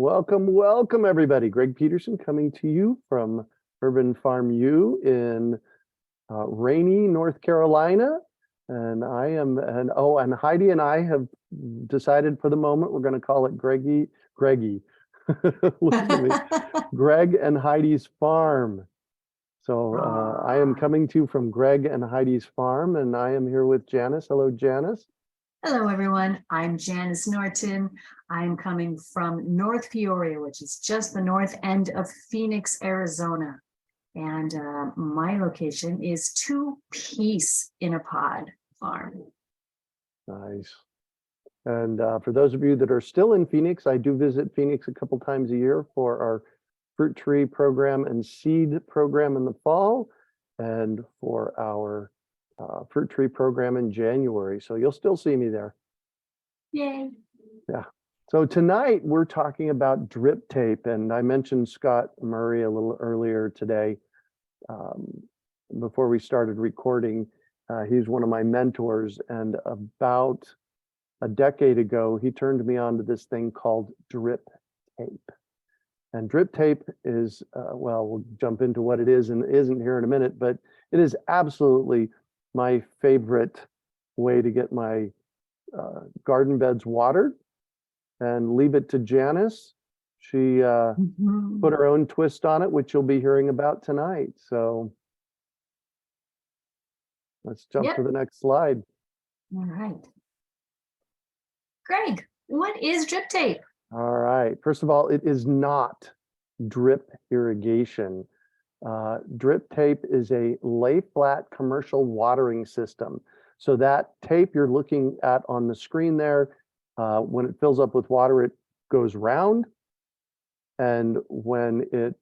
Welcome everybody. Greg Peterson coming to you from Urban Farm U in rainy North Carolina. And and Heidi and I have decided for the moment we're going to call it Greggy. Listen to me. Greg and Heidi's farm. So I am coming to you from Greg and Heidi's farm, and I am here with Janis. Hello, Janis. Hello, everyone. I'm Janis Norton. I'm coming from North Peoria, which is just the north end of Phoenix, Arizona. And my location is 2 Peace in a Pod farm. Nice. And for those of you that are still in Phoenix, I do visit Phoenix a couple times a year for our fruit tree program and seed program in the fall, and for our fruit tree program in January. So you'll still see me there. Yay. Yeah. So tonight we're talking about drip tape. And I mentioned Scott Murray a little earlier today before we started recording. He's one of my mentors. And about a decade ago, he turned me on to this thing called drip tape. And drip tape is, well, we'll jump into what it is and isn't here in a minute, but it is absolutely my favorite way to get my garden beds watered. And leave it to Janis. She put her own twist on it, which you'll be hearing about tonight. So let's jump to the next slide. All right. Greg, what is drip tape? All right. First of all, it is not drip irrigation. Drip tape is a lay flat commercial watering system. So that tape you're looking at on the screen there, when it fills up with water, it goes round. And when it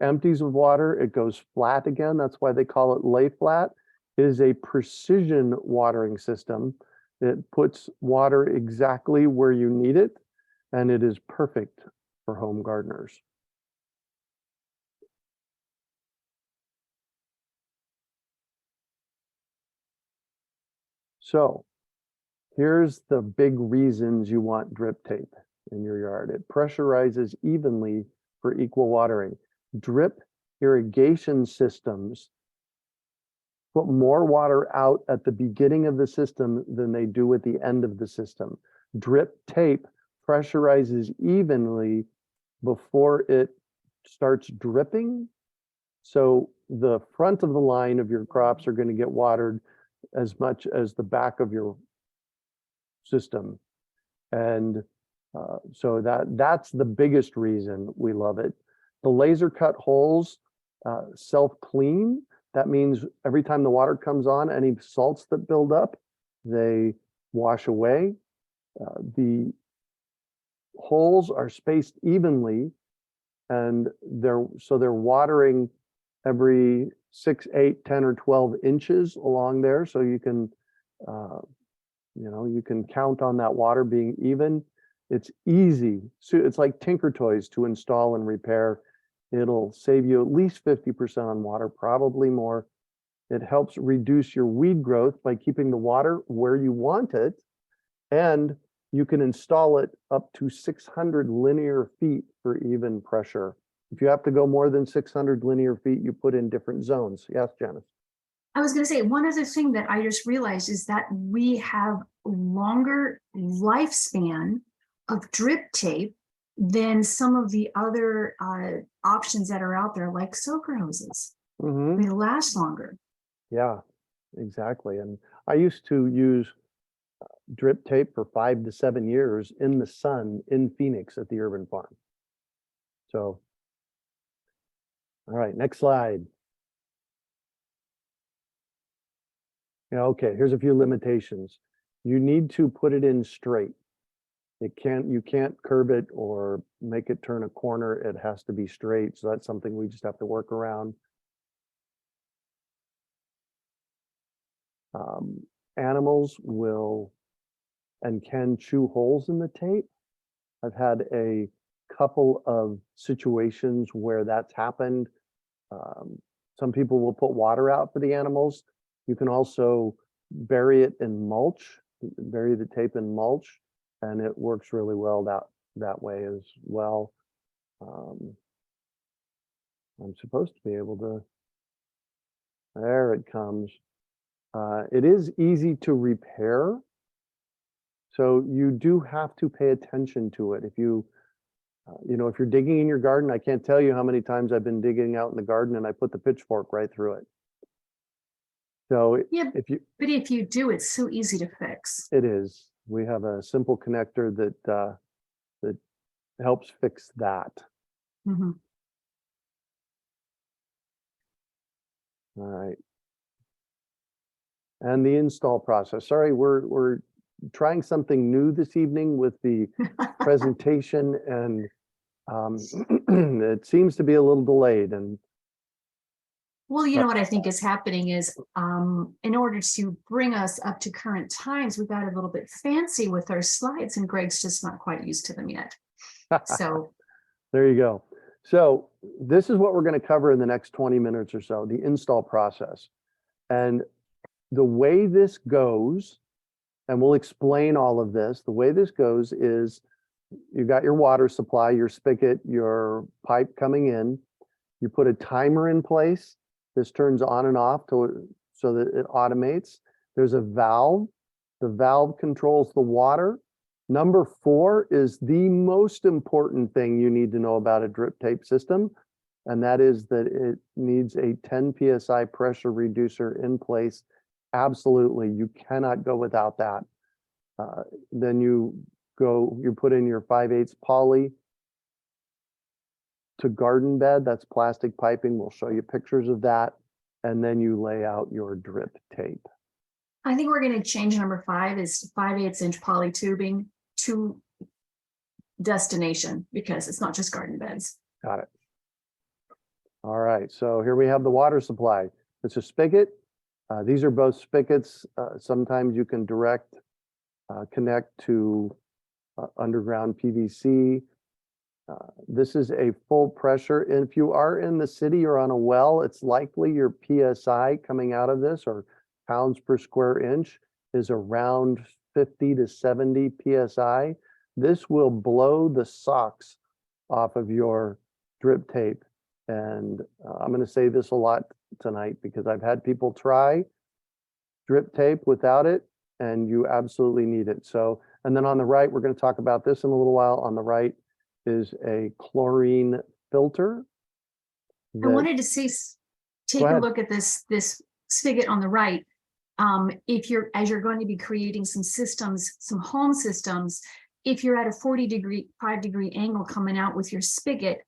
empties of water, it goes flat again. That's why they call it lay flat. It is a precision watering system. It puts water exactly where you need it, and it is perfect for home gardeners. So here's the big reasons you want drip tape in your yard. It pressurizes evenly for equal watering. Drip irrigation systems put more water out at the beginning of the system than they do at the end of the system. Drip tape pressurizes evenly before it starts dripping. So the front of the line of your crops are going to get watered as much as the back of your system. And so that's the biggest reason we love it. The laser cut holes self-clean. That means every time the water comes on, any salts that build up, they wash away. The holes are spaced evenly, and they're watering every 6, 8, 10, or 12 inches along there. So you can you can count on that water being even. It's easy. So it's like Tinker Toys to install and repair. It'll save you at least 50% on water, probably more. It helps reduce your weed growth by keeping the water where you want it. And you can install it up to 600 linear feet for even pressure. If you have to go more than 600 linear feet, you put in different zones. Yes, Janis? I was going to say, one other thing that I just realized is that we have longer lifespan of drip tape than some of the other options that are out there, like soaker hoses. They last longer. Yeah, exactly. And I used to use drip tape for 5 to 7 years in the sun in Phoenix at the Urban Farm. So, all right, next slide. Okay, here's a few limitations. You need to put it in straight. You can't curve it or make it turn a corner. It has to be straight. So that's something we just have to work around. Animals will and can chew holes in the tape. I've had a couple of situations where that's happened. Some people will put water out for the animals. You can also bury it in mulch, bury the tape in mulch, and it works really well that way as well. I'm supposed to be able to, there it comes. It is easy to repair. So you do have to pay attention to it. If you, if you're digging in your garden, I can't tell you how many times I've been digging out in the garden and I put the pitchfork right through it. So Yeah, if you, but if you do, it's so easy to fix. it is, we have a simple connector that helps fix that. Mhm. All right. And the install process. Sorry, we're trying something new this evening with the presentation, and it seems to be a little delayed. And Well, you know what I think is happening is, in order to bring us up to current times, we got a little bit fancy with our slides, and Greg's just not quite used to them yet. So there you go. So this is what we're going to cover in the next 20 minutes or so, the install process. And the way this goes, and we'll explain all of this, the way this goes is you got your water supply, your spigot, your pipe coming in, you put a timer in place. This turns on and off so that it automates. There's a valve. The valve controls the water. Number 4 is the most important thing you need to know about a drip tape system, and that is that it needs a 10 psi pressure reducer in place. Absolutely, you cannot go without that. Then you put in your 5/8 poly to garden bed. That's plastic piping. We'll show you pictures of that. And then you lay out your drip tape. I think we're going to change number 5 is 5/8 inch poly tubing to destination, because it's not just garden beds. Got it. All right, so here we have the water supply. It's a spigot. These are both spigots. Sometimes you can direct connect to underground PVC. This is a full pressure. And if you are in the city or on a well, it's likely your PSI coming out of this, or pounds per square inch, is around 50 to 70 PSI. This will blow the socks off of your drip tape. And I'm going to say this a lot tonight because I've had people try drip tape without it, and you absolutely need it. So, and then on the right, we're going to talk about this in a little while. On the right is a chlorine filter. I wanted to say, take a look at this spigot on the right. As you're going to be creating some systems, some home systems, if you're at a 45-degree angle coming out with your spigot,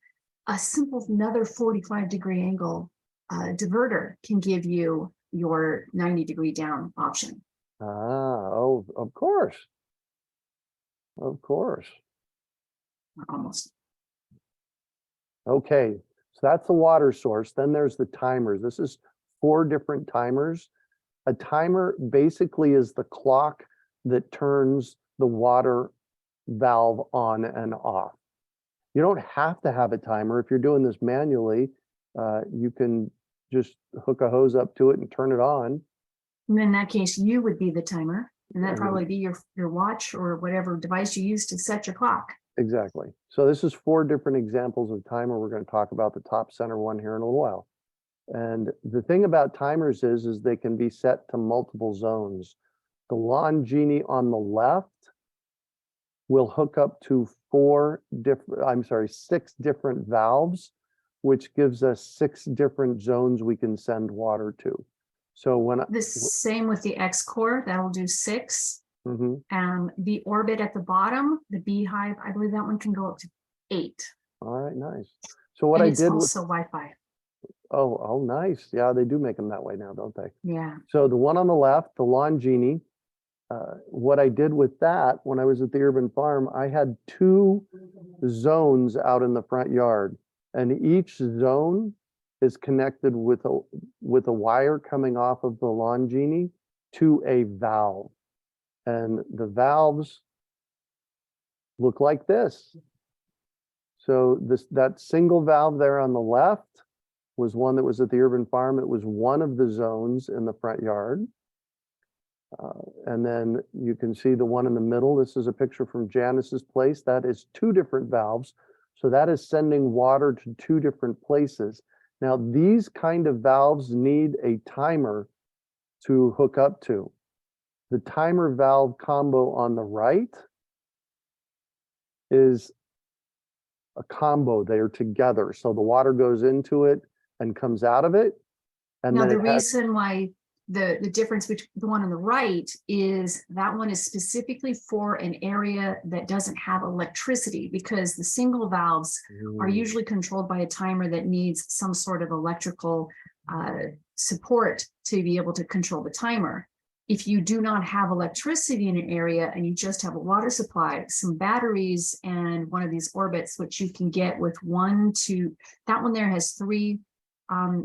a simple another 45-degree angle diverter can give you your 90-degree down option. Oh, of course. Of course. Almost. Okay, so that's the water source. Then there's the timers. This is 4 different timers. A timer basically is the clock that turns the water valve on and off. You don't have to have a timer. If you're doing this manually, you can just hook a hose up to it and turn it on. And in that case, you would be the timer, and that'd probably be your watch or whatever device you use to set your clock. Exactly. So this is 4 different examples of timer. We're going to talk about the top center one here in a little while. And the thing about timers is they can be set to multiple zones. The Lawn Genie on the left will hook up to 6 different valves, which gives us 6 different zones we can send water to. So when the same with the X core, that'll do 6. Mm-hmm. The orbit at the bottom, the beehive, I believe that one can go up to 8. All right, nice. So what I did was also Wi-Fi. Oh, nice. Yeah, they do make them that way now, don't they? Yeah. So the one on the left, the Lawn Genie, what I did with that when I was at the urban farm, I had 2 zones out in the front yard, and each zone is connected with a wire coming off of the Lawn Genie to a valve. And the valves look like this. So that single valve there on the left was one that was at the urban farm. It was one of the zones in the front yard. And then you can see the one in the middle. This is a picture from Janis's place. That is 2 different valves. So that is sending water to 2 different places. Now, these kind of valves need a timer to hook up to. The timer valve combo on the right is a combo. They are together. So the water goes into it and comes out of it. And Now, then the it has, reason why the difference between the one on the right is that one is specifically for an area that doesn't have electricity, because the single valves are usually controlled by a timer that needs some sort of electrical support to be able to control the timer. If you do not have electricity in an area and you just have a water supply, some batteries and one of these orbits, which you can get with that one there has 3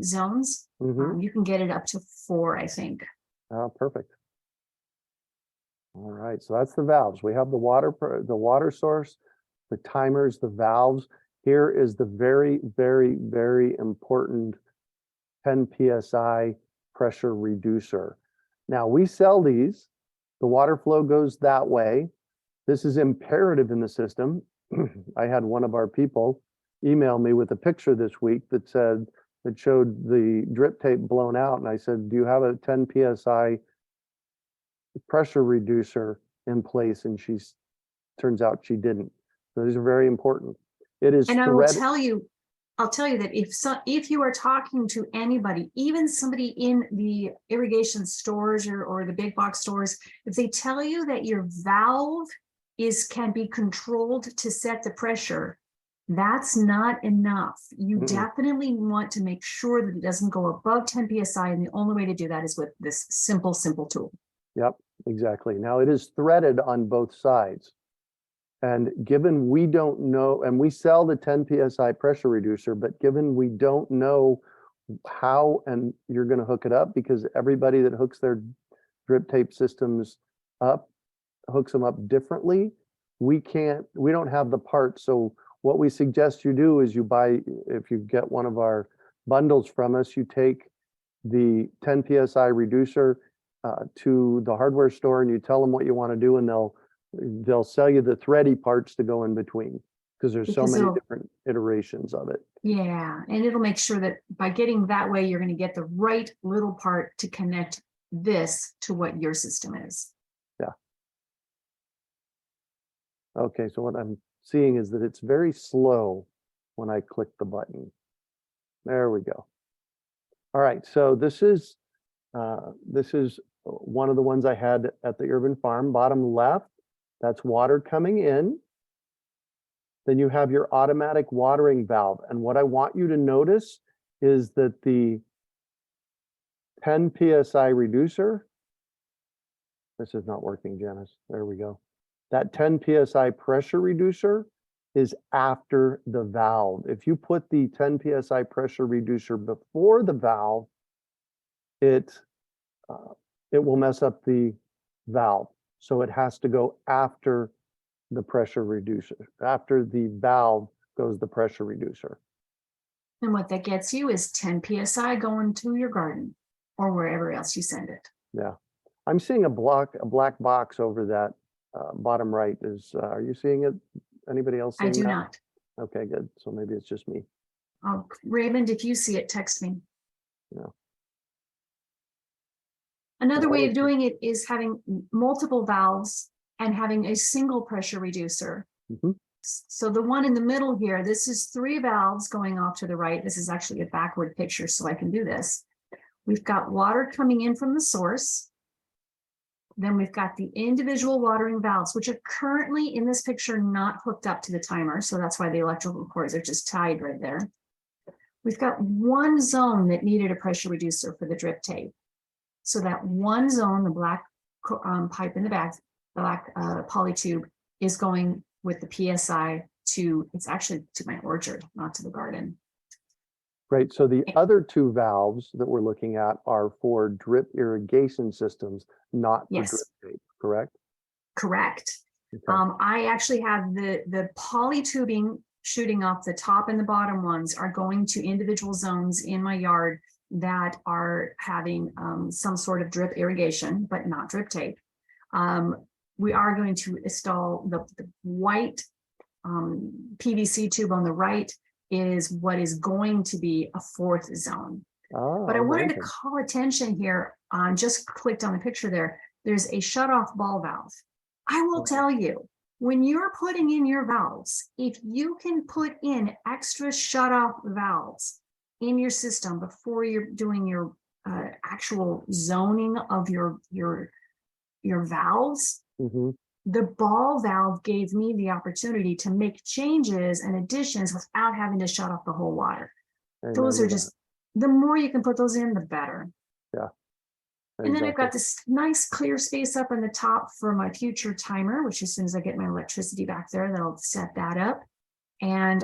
zones. Mhm. You can get it up to 4, I think. Oh, perfect. All right, so that's the valves. We have the water source, the timers, the valves. Here is the very, very, very important 10 psi pressure reducer. Now, we sell these. The water flow goes that way. This is imperative in the system. I had one of our people email me with a picture this week that showed the drip tape blown out. And I said, do you have a 10 psi pressure reducer in place? And turns out she didn't. So these are very important. It is And I'll tell you that if you are talking to anybody, even somebody in the irrigation stores or the big box stores, if they tell you that your valve can be controlled to set the pressure, that's not enough. You definitely want to make sure that it doesn't go above 10 psi, and the only way to do that is with this simple tool. Yep, exactly. Now it is threaded on both sides. And given we don't know, and we sell the 10 psi pressure reducer, but given we don't know how and you're going to hook it up, because everybody that hooks their drip tape systems up hooks them up differently, we don't have the parts. So what we suggest you do is if you get one of our bundles from us, you take the 10 psi reducer to the hardware store and you tell them what you want to do, and they'll sell you the thready parts to go in between, because there's so many different iterations of it. Yeah, and it'll make sure that by getting that way, you're going to get the right little part to connect this to what your system is. Yeah. Okay, so what I'm seeing is that it's very slow when I click the button. There we go. All right, so this is one of the ones I had at the urban farm. Bottom left, that's water coming in. Then you have your automatic watering valve. And what I want you to notice is that the 10 psi reducer, this is not working, Janis. There we go. That 10 psi pressure reducer is after the valve. If you put the 10 psi pressure reducer before the valve, it will mess up the valve. So it has to go after the pressure reducer. After the valve goes the pressure reducer. And what that gets you is 10 psi going to your garden or wherever else you send it. Yeah, I'm seeing a black box over that bottom right. Are you seeing it? Anybody else seeing I do that? not. Okay, good. So maybe it's just me. Raymond, if you see it, text me. Yeah. Another way of doing it is having multiple valves and having a single pressure reducer. So the one in the middle here, this is 3 valves going off to the right. This is actually a backward picture, so I can do this. We've got water coming in from the source. Then we've got the individual watering valves, which are currently in this picture not hooked up to the timer. So that's why the electrical cords are just tied right there. We've got one zone that needed a pressure reducer for the drip tape. So that one zone, the black pipe in the back, the black poly tube, is going with the PSI it's actually to my orchard, not to the garden. Great. So the other 2 valves that we're looking at are for drip irrigation systems, not for drip tape, correct? Correct. Okay. I actually have the poly tubing shooting off. The top and the bottom ones are going to individual zones in my yard that are having some sort of drip irrigation, but not drip tape. We are going to install the white PVC tube on the right is what is going to be a fourth zone. Oh, But I wanted to amazing. call attention here on, just clicked on the picture there, there's a shut-off ball valve. I will tell you, when you're putting in your valves, if you can put in extra shut-off valves in your system before you're doing your actual zoning of your valves, Mhm. the ball valve gave me the opportunity to make changes and additions without having to shut off the whole water. Those Amen are to just, the more you can put those in, the better. that. Yeah, And then I've exactly. got this nice clear space up on the top for my future timer, which as soon as I get my electricity back there, that'll set that up. And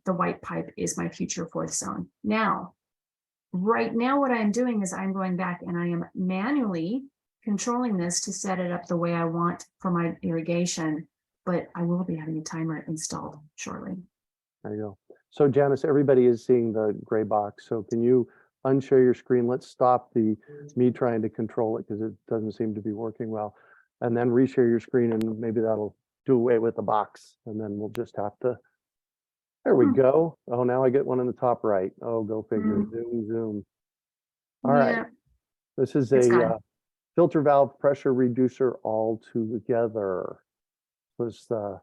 the white pipe is my future fourth zone. Now, right now, what I'm doing is I'm going back and I am manually controlling this to set it up the way I want for my irrigation, but I will be having a timer installed shortly. There you go. So Janice, everybody is seeing the gray box. So can you unshare your screen? Let's stop me trying to control it because it doesn't seem to be working well. And then reshare your screen and maybe that'll do away with the box. And then we'll just have to, there we go. Oh, now I get one in the top right. Oh, go figure. Zoom, zoom. All right. Yeah, This is it's a gone. filter valve pressure reducer all together. Was the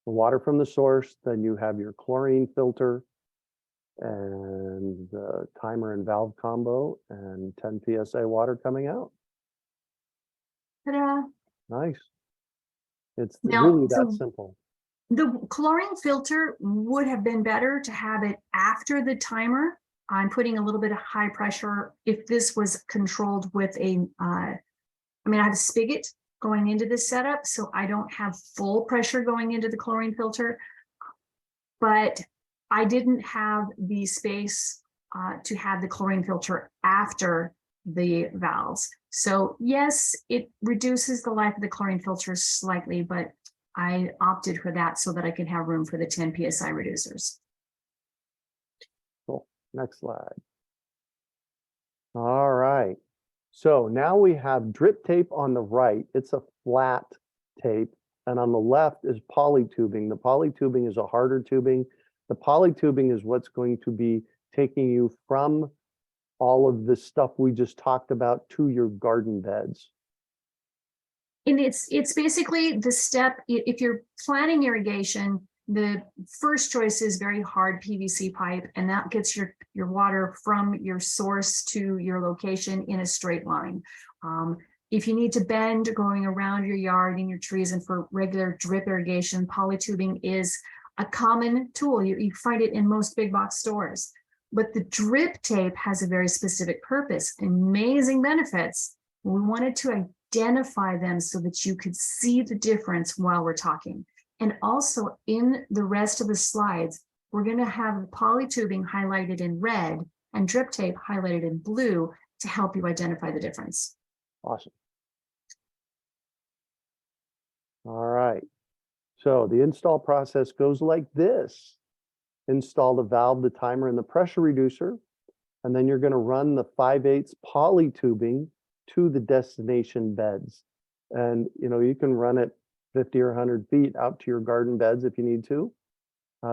water from the source, then you have your chlorine filter and the timer and valve combo and 10 PSI water coming out. Ta-da. Nice. It's Now, really that so simple. the chlorine filter would have been better to have it after the timer. I'm putting a little bit of high pressure. If this was controlled with I have a spigot going into this setup, so I don't have full pressure going into the chlorine filter, but I didn't have the space to have the chlorine filter after the valves. So yes, it reduces the life of the chlorine filter slightly, but I opted for that so that I could have room for the 10 PSI reducers. Cool. Next slide. All right. So now we have drip tape on the right. It's a flat tape. And on the left is poly tubing. The poly tubing is a harder tubing. The poly tubing is what's going to be taking you from all of the stuff we just talked about to your garden beds. And it's basically the step, if you're planning irrigation, the first choice is very hard PVC pipe, and that gets your water from your source to your location in a straight line. If you need to bend going around your yard and your trees, and for regular drip irrigation, polytubing is a common tool. You find it in most big box stores. But the drip tape has a very specific purpose, amazing benefits. We wanted to identify them so that you could see the difference while we're talking. And also in the rest of the slides, we're going to have the polytubing highlighted in red and drip tape highlighted in blue to help you identify the difference. Awesome. All right. So the install process goes like this. Install the valve, the timer, and the pressure reducer. And then you're going to run the 5/8 poly tubing to the destination beds. And you can run it 50 or 100 feet out to your garden beds if you need to.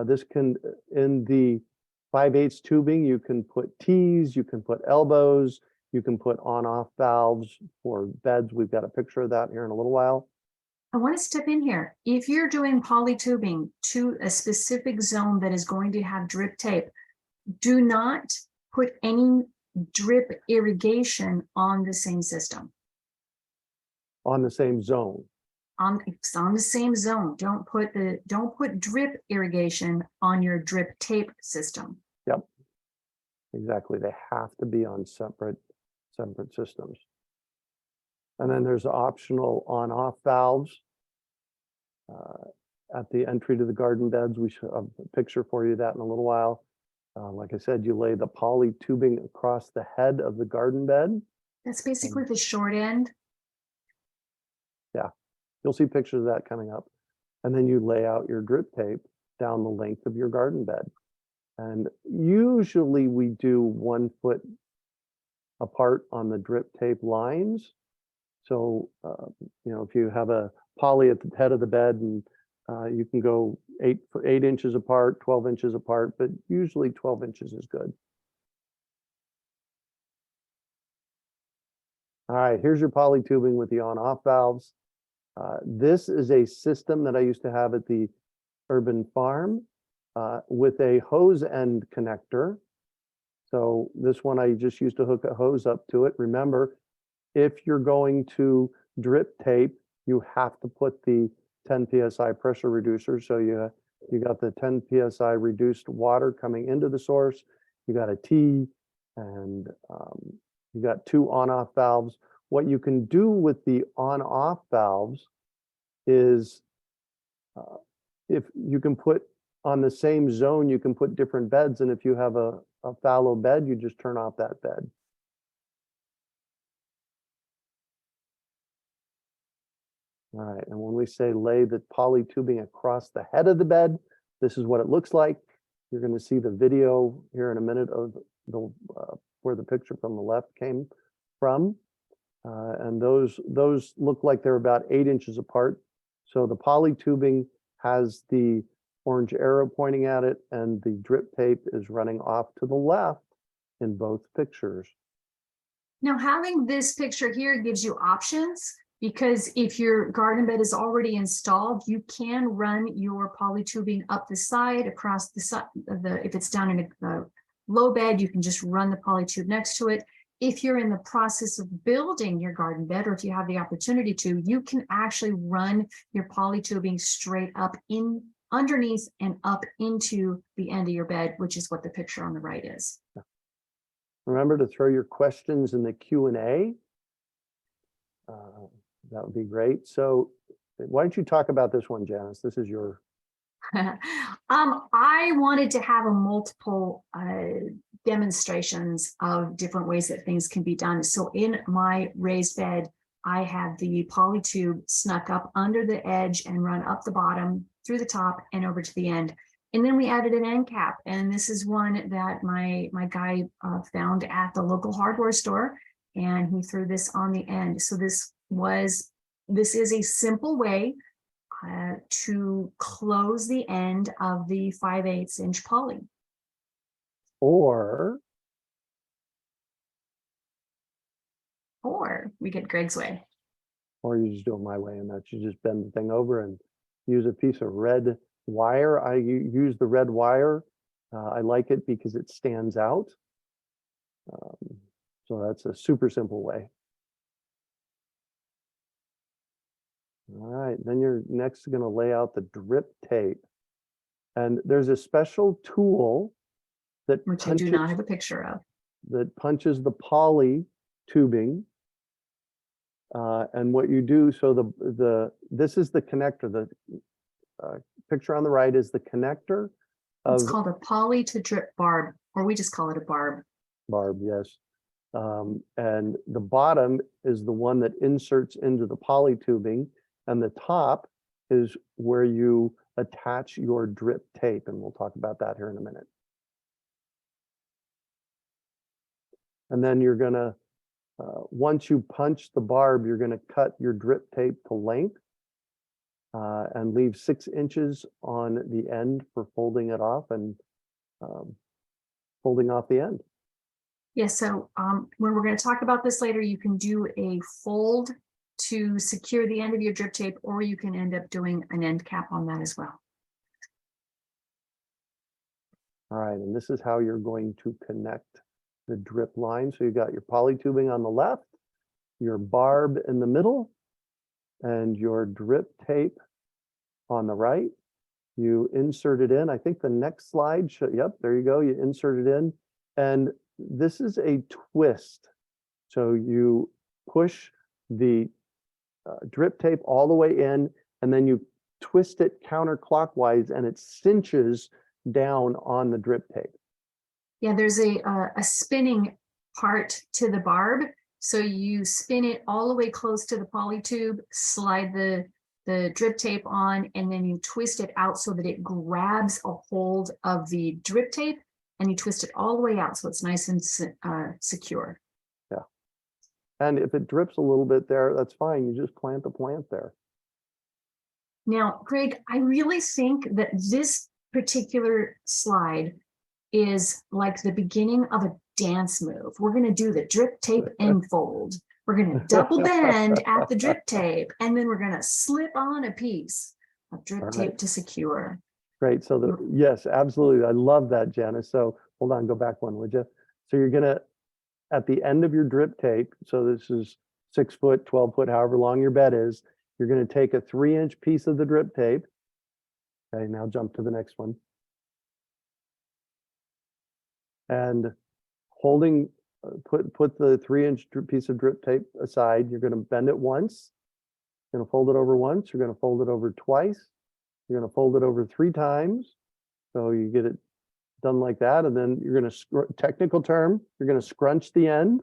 This can, in the 5/8 tubing, you can put T's, you can put elbows, you can put on-off valves for beds. We've got a picture of that here in a little while. I want to step in here. If you're doing polytubing to a specific zone that is going to have drip tape, do not put any drip irrigation on the same system. On the same zone. It's on the same zone. Don't put drip irrigation on your drip tape system. Yep. Exactly. They have to be on separate systems. And then there's optional on-off valves at the entry to the garden beds. We should have a picture for you of that in a little while. Like I said, you lay the poly tubing across the head of the garden bed. That's basically the short end. Yeah, you'll see pictures of that coming up. And then you lay out your drip tape down the length of your garden bed. And usually we do 1 foot apart on the drip tape lines. So, if you have a poly at the head of the bed and you can go 8 inches apart, 12 inches apart, but usually 12 inches is good. All right, here's your poly tubing with the on-off valves. This is a system that I used to have at the urban farm with a hose end connector. So this one I just used to hook a hose up to it. Remember, if you're going to drip tape, you have to put the 10 psi pressure reducer. So you got the 10 psi reduced water coming into the source. You got a T, and you got 2 on-off valves. What you can do with the on-off valves is if you can put on the same zone, you can put different beds. And if you have a fallow bed, you just turn off that bed. All right, and when we say lay the poly tubing across the head of the bed, this is what it looks like. You're going to see the video here in a minute of the where the picture from the left came from. And those look like they're about 8 inches apart. So the poly tubing has the orange arrow pointing at it, and the drip tape is running off to the left in both pictures. Now, having this picture here gives you options, because if your garden bed is already installed, you can run your poly tubing up the side, across the side. If it's down in a low bed, you can just run the poly tube next to it. If you're in the process of building your garden bed, or if you have the opportunity to, you can actually run your poly tubing straight up in underneath and up into the end of your bed, which is what the picture on the right is. Remember to throw your questions in the Q&A. That would be great. So why don't you talk about this one, Janice? This is your... I wanted to have a multiple demonstrations of different ways that things can be done. So in my raised bed, I have the poly tube snuck up under the edge and run up the bottom, through the top, and over to the end. And then we added an end cap. And this is one that my guy found at the local hardware store, and he threw this on the end. So this is a simple way to close the end of the 5/8 inch poly. Or we get Greg's way. Or you just do it my way, and that's you just bend the thing over and use a piece of red wire. I use the red wire. I like it because it stands out. So that's a super simple way. All right, then you're next going to lay out the drip tape. And there's a special tool that Which I do not have a picture of. That punches the poly tubing. And what you do, so this is the connector. The picture on the right is the connector. It's called a poly to drip barb, or we just call it a barb. Barb, yes. And the bottom is the one that inserts into the poly tubing, and the top is where you attach your drip tape, and we'll talk about that here in a minute. And then you're gonna, once you punch the barb, you're gonna cut your drip tape to length and leave 6 inches on the end for folding it off and folding off the end. Yeah, so when we're going to talk about this later, you can do a fold to secure the end of your drip tape, or you can end up doing an end cap on that as well. All right, and this is how you're going to connect the drip line. So you got your poly tubing on the left, your barb in the middle, and your drip tape on the right. You insert it in. I think the next slide should, yep, there you go. You insert it in, and this is a twist. So you push the drip tape all the way in, and then you twist it counterclockwise, and it cinches down on the drip tape. Yeah, there's a spinning part to the barb. So you spin it all the way close to the poly tube, slide the drip tape on, and then you twist it out so that it grabs a hold of the drip tape, and you twist it all the way out so it's nice and secure. Yeah, And if it drips a little bit there, that's fine. You just plant the plant there. Now, Greg, I really think that this particular slide is like the beginning of a dance move. We're going to do the drip tape end fold. We're going to double bend at the drip tape, and then we're going to slip on a piece of drip tape to secure. Great. So yes, absolutely. I love that, Janice. So hold on, go back one, would you? So you're going to, at the end of your drip tape, so this is 6 foot, 12 foot, however long your bed is, you're going to take a 3-inch piece of the drip tape. Okay, now jump to the next one. And holding, put the 3-inch piece of drip tape aside. You're going to bend it once. You're going to fold it over once. You're going to fold it over twice. You're going to fold it over 3 times. So you get it done like that. And then you're going to, technical term, you're going to scrunch the end.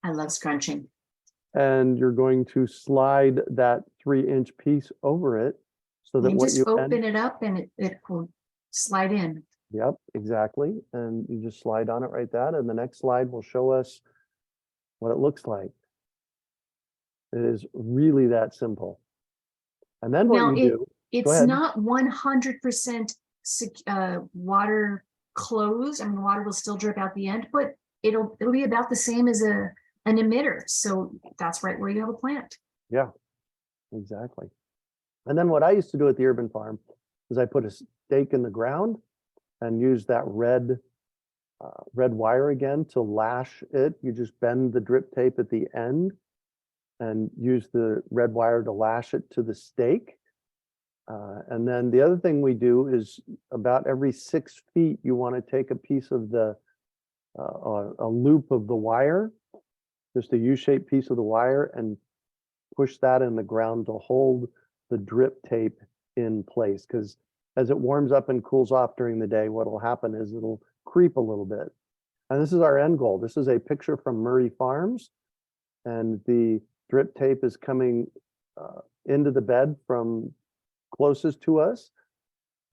I love scrunching. And you're going to slide that 3-inch piece over it so that You what just you open it up and it will slide in. Yep, exactly. And you just slide on it right that. And the next slide will show us what it looks like. It is really that simple. And then what Now, you do, it's ahead. not 100% water closed. I mean, the water will still drip out the end, but it'll be about the same as an emitter. So that's right where you have a plant. Yeah, exactly. And then what I used to do at the urban farm is I put a stake in the ground and use that red wire again to lash it. You just bend the drip tape at the end and use the red wire to lash it to the stake. And then the other thing we do is about every 6 feet, you want to take a piece of the, a loop of the wire, just a U-shaped piece of the wire, and push that in the ground to hold the drip tape in place. Because as it warms up and cools off during the day, what will happen is it'll creep a little bit. And this is our end goal. This is a picture from Murray Farms, and the drip tape is coming into the bed from closest to us.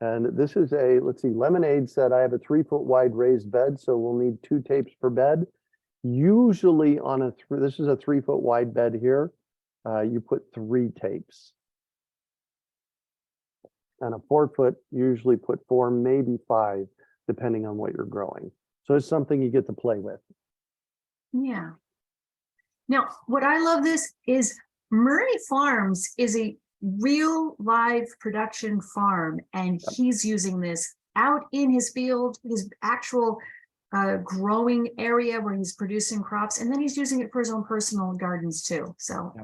And this is a, let's see, Lemonade said I have a 3-foot wide raised bed, so we'll need 2 tapes per bed. Usually on a, this is a 3-foot wide bed here, you put 3 tapes. And a 4-foot usually put 4, maybe 5, depending on what you're growing. So it's something you get to play with. Yeah. Now, what I love this is Murray Farms is a real live production farm, and he's using this out in his field, his actual growing area where he's producing crops, and then he's using it for his own personal gardens too. So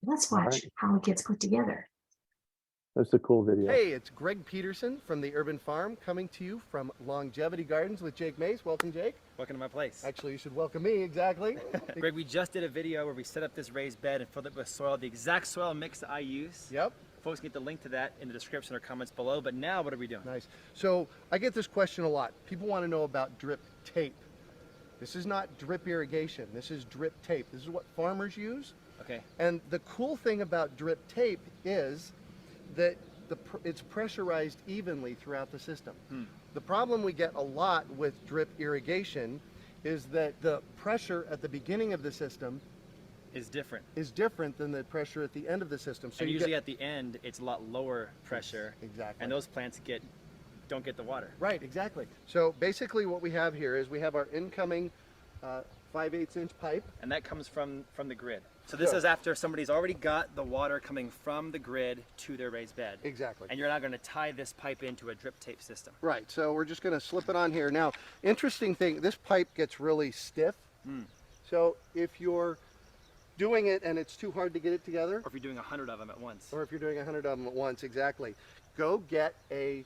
let's watch how it gets put together. That's a cool video. Hey, it's Greg Peterson from the Urban Farm, coming to you from Longevity Gardens with Jake Mace. Welcome, Jake. Welcome to my place. Actually, you should welcome me, exactly. Greg, we just did a video where we set up this raised bed and filled it with soil, the exact soil mix that I use. Yep. Folks can get the link to that in the description or comments below, but now what are we doing? Nice. So I get this question a lot. People want to know about drip tape. This is not drip irrigation. This is drip tape. This is what farmers use. Okay. And the cool thing about drip tape is that it's pressurized evenly throughout the system. The problem we get a lot with drip irrigation is that the pressure at the beginning of the system is different than the pressure at the end of the system. So and usually at the end, it's a lot lower pressure. Exactly. And those plants don't get the water. Right, exactly. So basically what we have here is we have our incoming 5/8 inch pipe. And that comes from the grid. So this is after somebody's already got the water coming from the grid to their raised bed. Exactly. And you're now going to tie this pipe into a drip tape system. Right, so we're just going to slip it on here. Now, interesting thing, this pipe gets really stiff. So if you're doing it and it's too hard to get it together. Or if you're doing 100 of them at once. Or if you're doing 100 of them at once, exactly. Go get a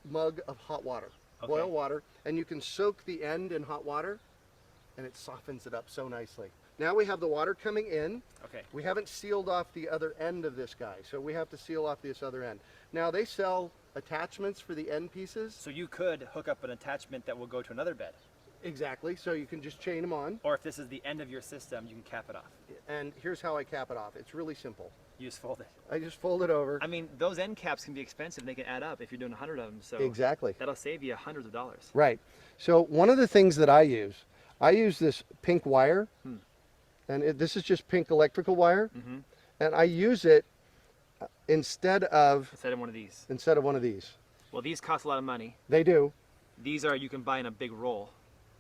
mug of hot water, boil water, and you can soak the end in hot water and it softens it up so nicely. Now we have the water coming in. Okay. We haven't sealed off the other end of this guy, so we have to seal off this other end. Now they sell attachments for the end pieces. So you could hook up an attachment that will go to another bed. Exactly, so you can just chain them on. Or if this is the end of your system, you can cap it off. And here's how I cap it off. It's really simple. You just fold it. I just fold it over. I mean, those end caps can be expensive. They can add up if you're doing 100 of them. So exactly. That'll save you hundreds of dollars. Right. So one of the things that I use, I use this pink wire, and this is just pink electrical wire, and I use it instead of one of these. one of these. Well, these cost a lot of money. They do. These are, you can buy in a big roll.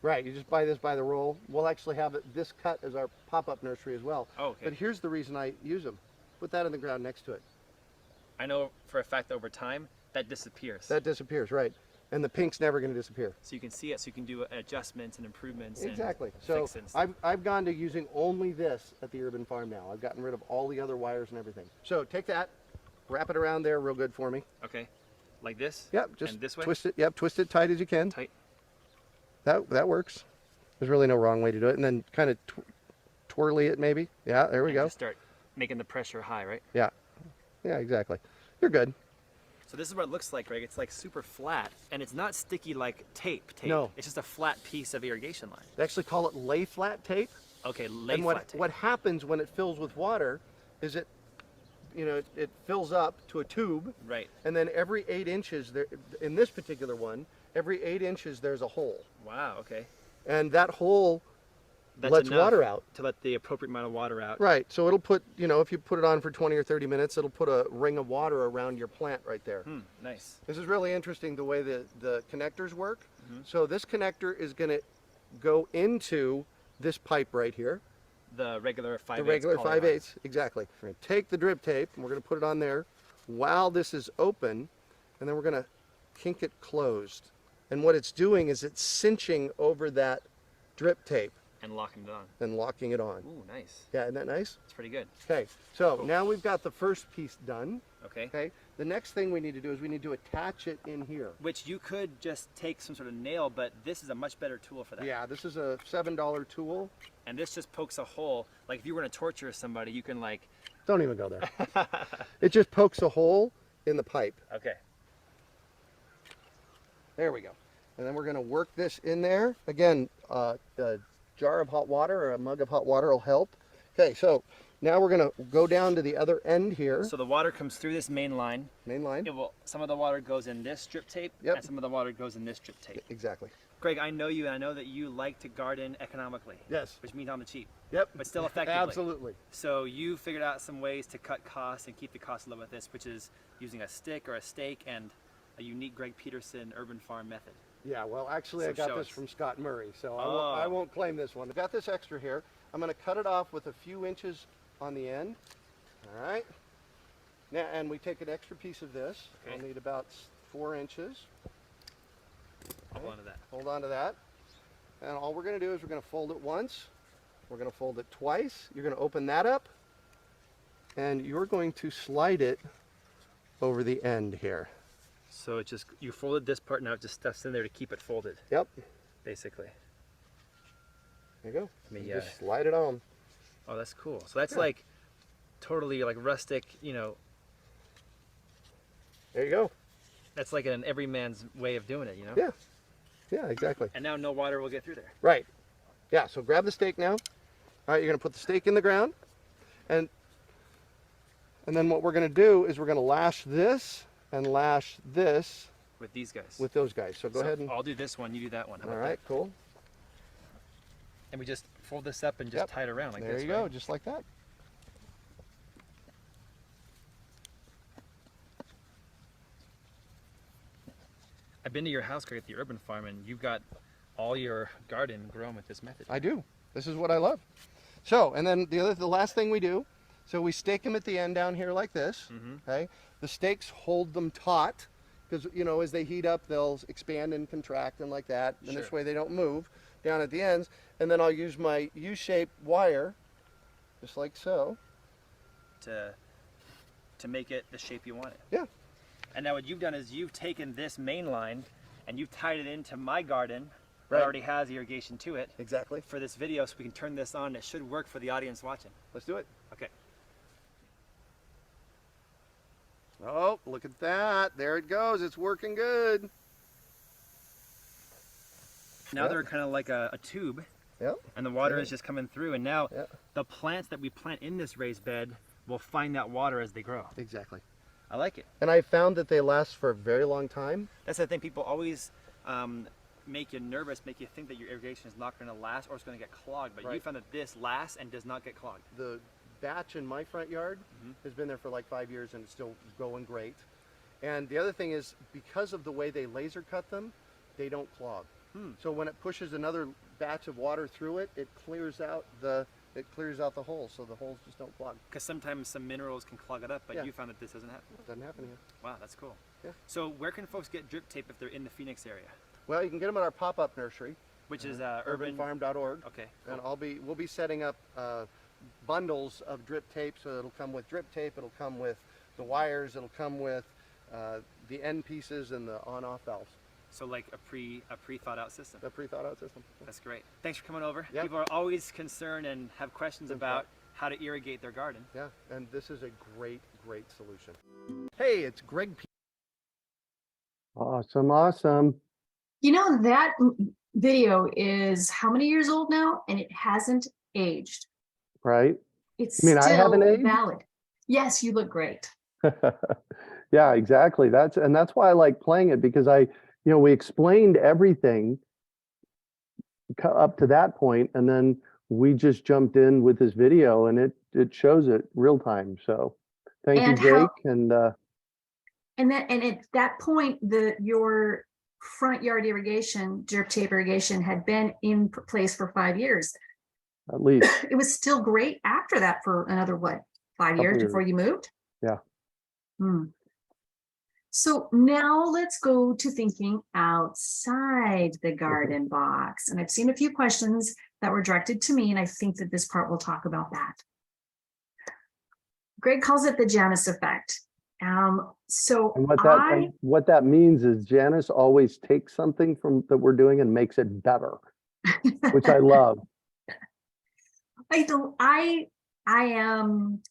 Right, you just buy this by the roll. We'll actually have this cut as our pop-up nursery as well. Oh, okay. But here's the reason I use them. Put that in the ground next to it. I know for a fact that over time, that disappears. That disappears, right. And the pink's never going to disappear. So you can see it, so you can do adjustments and improvements. Exactly. And So fix it and stuff. I've gone to using only this at the urban farm now. I've gotten rid of all the other wires and everything. So take that, wrap it around there real good for me. Okay. Like this? Yep, just and this way? twist it. Yep, twist it tight as you can. Tight. That works. There's really no wrong way to do it. And then kind of twirly it maybe. Yeah, there we And go. just start making the pressure high, right? Yeah. Yeah, exactly. You're good. So this is what it looks like, Greg. It's like super flat, and it's not sticky like tape. No. It's just a flat piece of irrigation line. They actually call it lay flat tape. Okay, lay And flat tape. what happens when it fills with water is it fills up to a tube. Right. And then every 8 inches, there, in this particular one, every 8 inches there's a hole. Wow, okay. And that hole That's lets enough water out. to let the appropriate amount of water out. Right, so it'll put, if you put it on for 20 or 30 minutes, it'll put a ring of water around your plant right there. Nice. This is really interesting the way the connectors work. So this connector is going to go into this pipe right here. The regular 5/8. The regular 5/8, exactly. We're going to take the drip tape and we're going to put it on there while this is open, and then we're going to kink it closed. And what it's doing is it's cinching over that drip tape And locking it on. and locking it on. Ooh, nice. Yeah, isn't that nice? It's pretty good. Okay, so now we've got the first piece done. Okay. Okay, the next thing we need to do is we need to attach it in here. Which you could just take some sort of nail, but this is a much better tool for that. Yeah, this is a $7 tool. And this just pokes a hole. Like if you were going to torture somebody, you can like... Don't even go there. It just pokes a hole in the pipe. Okay. There we go. And then we're going to work this in there. Again, a jar of hot water or a mug of hot water will help. Okay, so now we're going to go down to the other end here. So the water comes through this main line. Main line. It will. Some of the water goes in this strip tape, Yep. and some of the water goes in this strip tape. Exactly. Greg, I know you, and I know that you like to garden economically. Yes. Which means on the cheap, Yep. but still effectively. Absolutely. So you figured out some ways to cut costs and keep the costs low with this, which is using a stick or a stake and a unique Greg Peterson urban farm method. Yeah, well, actually, So I got show this us. from Scott Murray, so Oh. I won't claim this one. I've got this extra here. I'm going to cut it off with a few inches on the end. All right. Now, and we take an extra piece of this. Okay. I'll need about 4 inches. Hold on to that. Hold on to that. And all we're going to do is we're going to fold it once. We're going to fold it twice. You're going to open that up. And you're going to slide it over the end here. So it just, you folded this part, now it just stuffs in there to keep it folded, Yep. basically. There you go. Let me, You just slide it on. Oh, that's cool. So that's Yeah. like totally like rustic, you know, There you go. that's like an everyman's way of doing it, you know? Yeah. Yeah, exactly. And now no water will get through there. Right. Yeah, so grab the stake now. All right, you're going to put the stake in the ground. And then what we're going to do is we're going to lash this and lash this With these guys. with those guys. So go ahead and... I'll do this one, you do that one. How All about right, cool. that? And we just fold this up and just Yep. tie it around like There this. you go, right? just like that. I've been to your house, Greg, at the urban farm, and you've got all your garden grown with this method. I do. This is what I love. So, and then the last thing we do, so we stake them at the end down here like this. Okay. The stakes hold them taut because, you know, as they heat up, they'll expand and contract and like that. And this Sure. way they don't move down at the ends. And then I'll use my U-shaped wire, just like so. To make it the shape you want it. Yeah. And now what you've done is you've taken this main line and you've tied it into my garden Right. that already has irrigation to it Exactly. for this video, so we can turn this on. It should work for the audience watching. Let's do it. Okay. Oh, look at that. There it goes. It's working good. Now Yep. they're kind of like a tube, Yep. and the water Yeah. is just coming through. And now Yeah. the plants that we plant in this raised bed will find that water as they grow. Exactly. I like it. And I found that they last for a very long time. That's the thing. People always make you nervous, make you think that your irrigation is not going to last or it's going to get clogged. But you Right. found that this lasts and does not get clogged. The batch in my front yard has been there for like 5 years and it's still going great. And the other thing is, because of the way they laser cut them, they don't clog. So when it pushes another batch of water through it, it clears out the holes, so the holes just don't clog. Because sometimes some minerals can clog it up, but Yeah. you found that this doesn't happen. Doesn't happen here. Wow, that's cool. Yeah. So where can folks get drip tape if they're in the Phoenix area? Well, you can get them at our pop-up nursery, Which is urbanfarm.org. Okay. And we'll be setting up bundles of drip tape, so it'll come with drip tape, it'll come with the wires, it'll come with the end pieces and the on-off valves. So like a pre-thought out system. A pre-thought out system. That's great. Thanks for coming over. Yep. People are always concerned and have questions about how to irrigate their garden. Yeah, and this is a great solution. Hey, it's Greg. Awesome, awesome. You know, that video is how many years old now? And it hasn't aged. Right? It's You mean I still haven't aged? valid. Yes, you look great. Yeah, exactly. That's why I like playing it, because we explained everything up to that point, and then we just jumped in with this video, and it shows it real time. So thank you, And how- Jake. And And at that point, your front yard irrigation, drip tape irrigation, had been in place for 5 years. at least, It was still great after that for another, what, 5 years Couple before you moved? Yeah. So now let's go to thinking outside the garden box. And I've seen a few questions that were directed to me, and I think that this part will talk about that. Greg calls it the Janis effect. So and what that means is Janis always takes something from that we're doing and makes it better, which I love. I am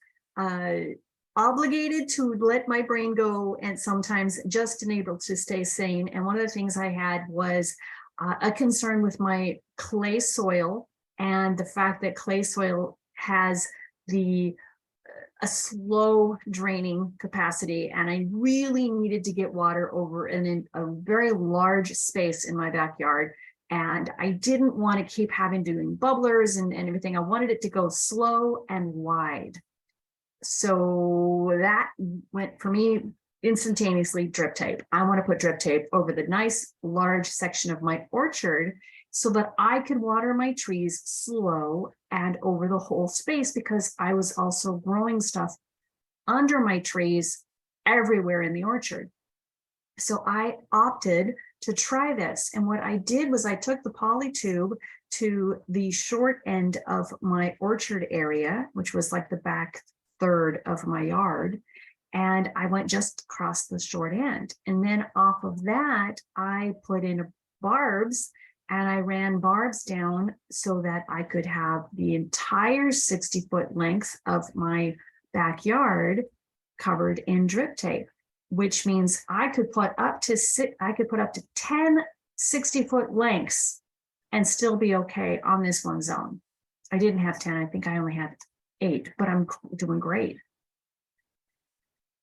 obligated to let my brain go, and sometimes just unable to stay sane. And one of the things I had was a concern with my clay soil, and the fact that clay soil has a slow draining capacity, and I really needed to get water over in a very large space in my backyard. And I didn't want to keep having doing bubblers and everything. I wanted it to go slow and wide. So that went for me instantaneously, drip tape. I want to put drip tape over the nice large section of my orchard so that I could water my trees slow and over the whole space, because I was also growing stuff under my trees everywhere in the orchard. So I opted to try this. And what I did was I took the poly tube to the short end of my orchard area, which was like the back third of my yard. And I went just across the short end. And then off of that, I put in barbs, and I ran barbs down so that I could have the entire 60-foot length of my backyard covered in drip tape, which means I could put up to 10 60-foot lengths and still be okay on this one zone. I didn't have 10, I think I only had 8, but I'm doing great.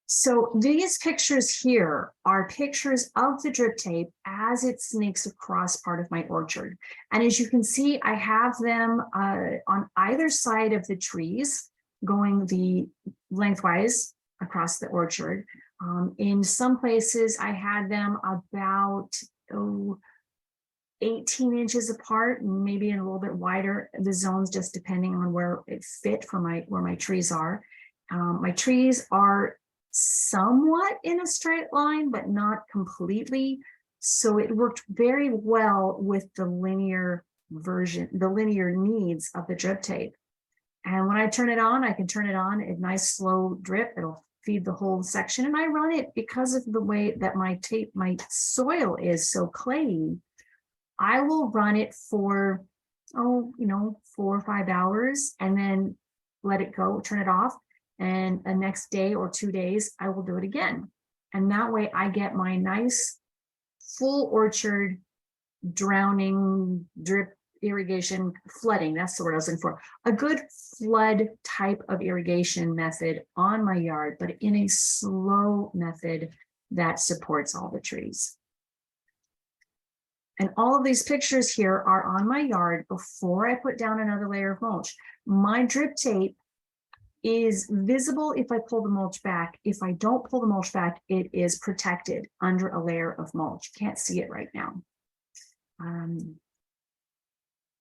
So these pictures here are pictures of the drip tape as it snakes across part of my orchard. And as you can see, I have them on either side of the trees going the lengthwise across the orchard. In some places, I had them about 18 inches apart, maybe a little bit wider, the zones, just depending on where it fit for where my trees are. My trees are somewhat in a straight line, but not completely. So it worked very well with the linear version, the linear needs of the drip tape. And when I turn it on, I can turn it on a nice slow drip. It'll feed the whole section. And I run it because of the way that my soil is so clayey. I will run it for, 4 or 5 hours and then let it go, turn it off. And the next day or 2 days, I will do it again. And that way I get my nice full orchard drowning drip irrigation flooding. That's the word I was looking for. A good flood type of irrigation method on my yard, but in a slow method that supports all the trees. And all of these pictures here are on my yard before I put down another layer of mulch. My drip tape is visible if I pull the mulch back. If I don't pull the mulch back, it is protected under a layer of mulch. Can't see it right now.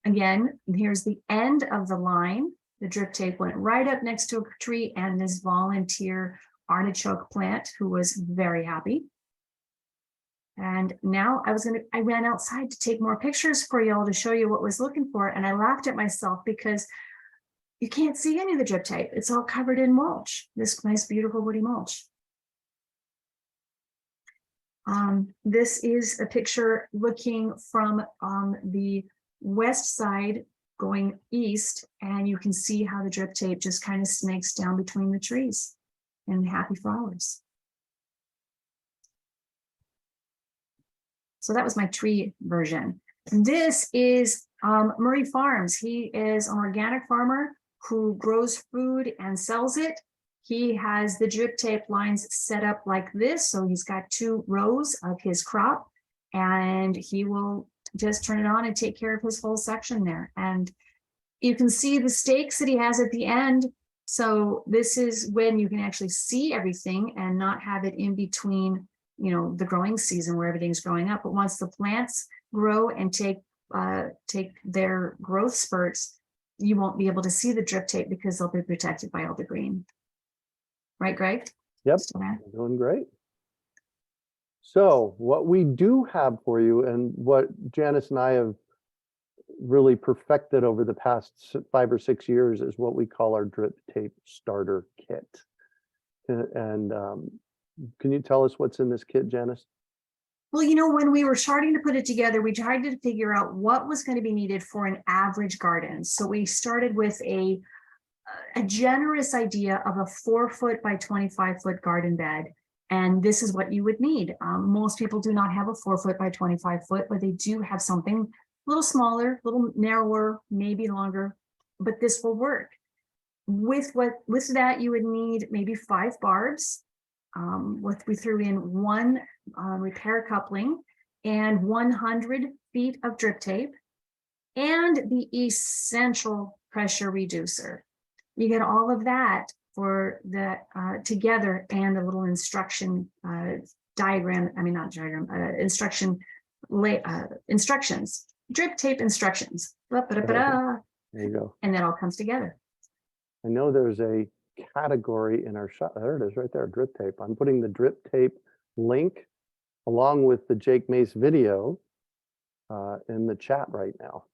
Again, here's the end of the line. The drip tape went right up next to a tree and this volunteer artichoke plant who was very happy. And now I ran outside to take more pictures for y'all to show you what I was looking for. And I laughed at myself because you can't see any of the drip tape. It's all covered in mulch, this nice, beautiful woody mulch. This is a picture looking from the west side going east, and you can see how the drip tape just kind of snakes down between the trees and happy flowers. So that was my tree version. This is Murray Farms. He is an organic farmer who grows food and sells it. He has the drip tape lines set up like this. So he's got 2 rows of his crop, and he will just turn it on and take care of his whole section there. And you can see the stakes that he has at the end. So this is when you can actually see everything and not have it in between, you know, the growing season where everything's growing up. But once the plants grow and take their growth spurts, you won't be able to see the drip tape because they'll be protected by all the green. Right, Greg? Yep, Still there? doing great. So what we do have for you, and what Janice and I have really perfected over the past 5 or 6 years, is what we call our drip tape starter kit. And can you tell us what's in this kit, Janice? Well, you know, when we were starting to put it together, we tried to figure out what was going to be needed for an average garden. So we started with a generous idea of a 4-foot by 25-foot garden bed. And this is what you would need. Most people do not have a 4-foot by 25-foot, but they do have something a little smaller, a little narrower, maybe longer, but this will work. With that, you would need maybe 5 barbs. We threw in 1 repair coupling and 100 feet of drip tape and the essential pressure reducer. You get all of that for the together, and a little instruction diagram. I mean, not diagram, instructions, drip tape instructions. There you go. And that all comes together. I know there's a category in our shop. There it is right there, drip tape. I'm putting the drip tape link along with the Jake Mace video in the chat right now.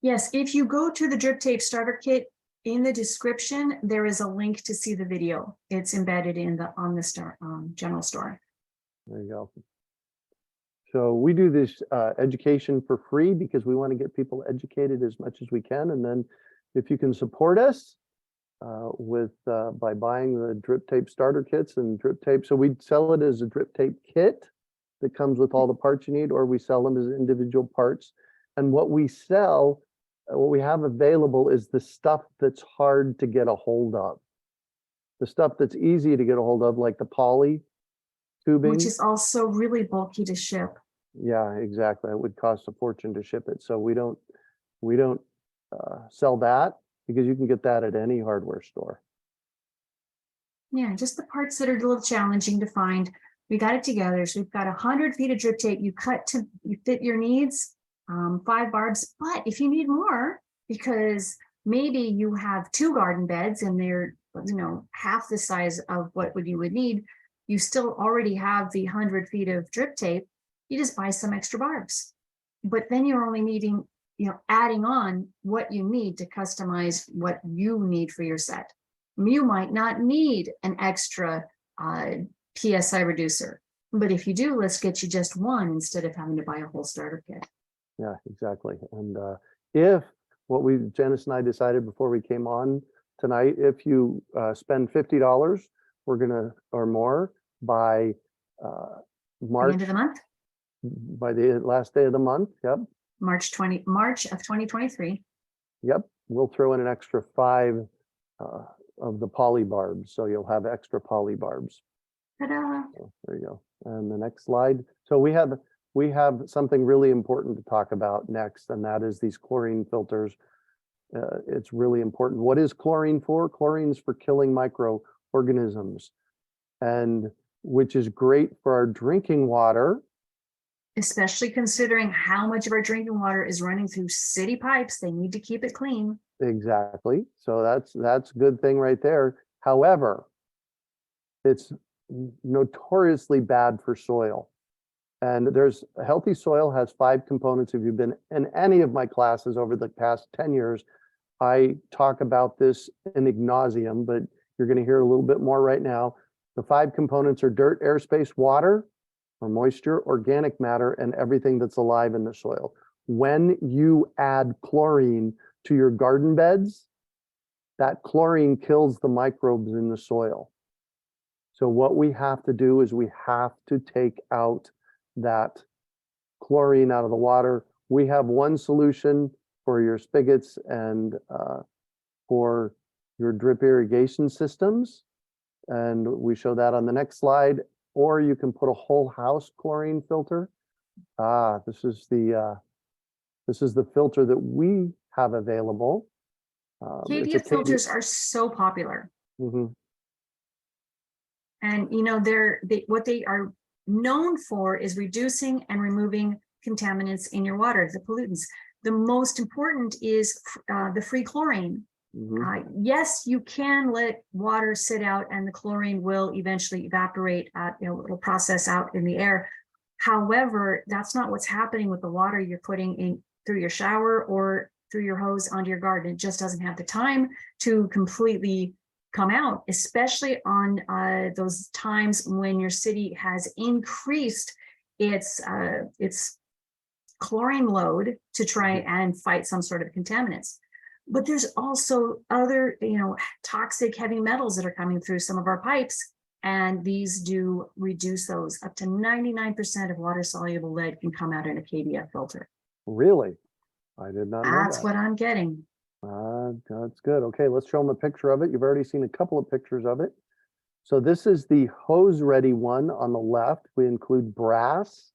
Yes, if you go to the drip tape starter kit, in the description, there is a link to see the video. It's embedded in the general store. There you go. So we do this education for free because we want to get people educated as much as we can. And then if you can support us by buying the drip tape starter kits and drip tape. So we sell it as a drip tape kit that comes with all the parts you need, or we sell them as individual parts. And what we sell, what we have available is the stuff that's hard to get a hold of. The stuff that's easy to get a hold of, like the poly tubing. Which is also really bulky to ship. Yeah, exactly. It would cost a fortune to ship it. So we don't sell that, because you can get that at any hardware store. Yeah, just the parts that are a little challenging to find. We got it together. So we've got 100 feet of drip tape. You fit your needs. 5 barbs, but if you need more, because maybe you have 2 garden beds and they're, you know, half the size of what you would need, you still already have the 100 feet of drip tape. You just buy some extra barbs, but then you're only needing, you know, adding on what you need to customize what you need for your set. You might not need an extra PSI reducer, but if you do, let's get you just 1 instead of having to buy a whole starter kit. Yeah, exactly. And if what Janice and I decided before we came on tonight, if you spend $50, we're gonna, or more, by March, End of the month, by the last day of the month. Yep. March of 2023. Yep. We'll throw in an extra 5 of the poly barbs, so you'll have extra poly barbs. Ta-da! So there you go. And the next slide. So we have we have something really important to talk about next, and that is these chlorine filters. It's really important. What is chlorine for? Chlorine's for killing microorganisms, and which is great for our drinking water. Especially considering how much of our drinking water is running through city pipes. They need to keep it clean. Exactly. So that's a good thing right there. However, it's notoriously bad for soil. And there's a healthy soil has 5 components. If you've been in any of my classes over the past 10 years, I talk about this in ad nauseam, but you're going to hear a little bit more right now. The 5 components are dirt, air, space, water, or moisture, organic matter, and everything that's alive in the soil. When you add chlorine to your garden beds, that chlorine kills the microbes in the soil. So what we have to do is we have to take out that chlorine out of the water. We have one solution for your spigots and for your drip irrigation systems. And we show that on the next slide. Or you can put a whole house chlorine filter. This is the filter that we have available. It's a KDF filters are so popular. Mhm. And you know, what they are known for is reducing and removing contaminants in your water, the pollutants. The most important is the free chlorine. Yes, you can let water sit out and the chlorine will eventually evaporate, it'll process out in the air. However, that's not what's happening with the water you're putting in through your shower or through your hose onto your garden. It just doesn't have the time to completely come out, especially on those times when your city has increased its chlorine load to try and fight some sort of contaminants. But there's also other, toxic heavy metals that are coming through some of our pipes, and these do reduce those. Up to 99% of water-soluble lead can come out in a KDF filter. Really? I did not know That's that. what I'm getting. That's good. Okay, let's show them a picture of it. You've already seen a couple of pictures of it. So this is the hose-ready one on the left. We include brass,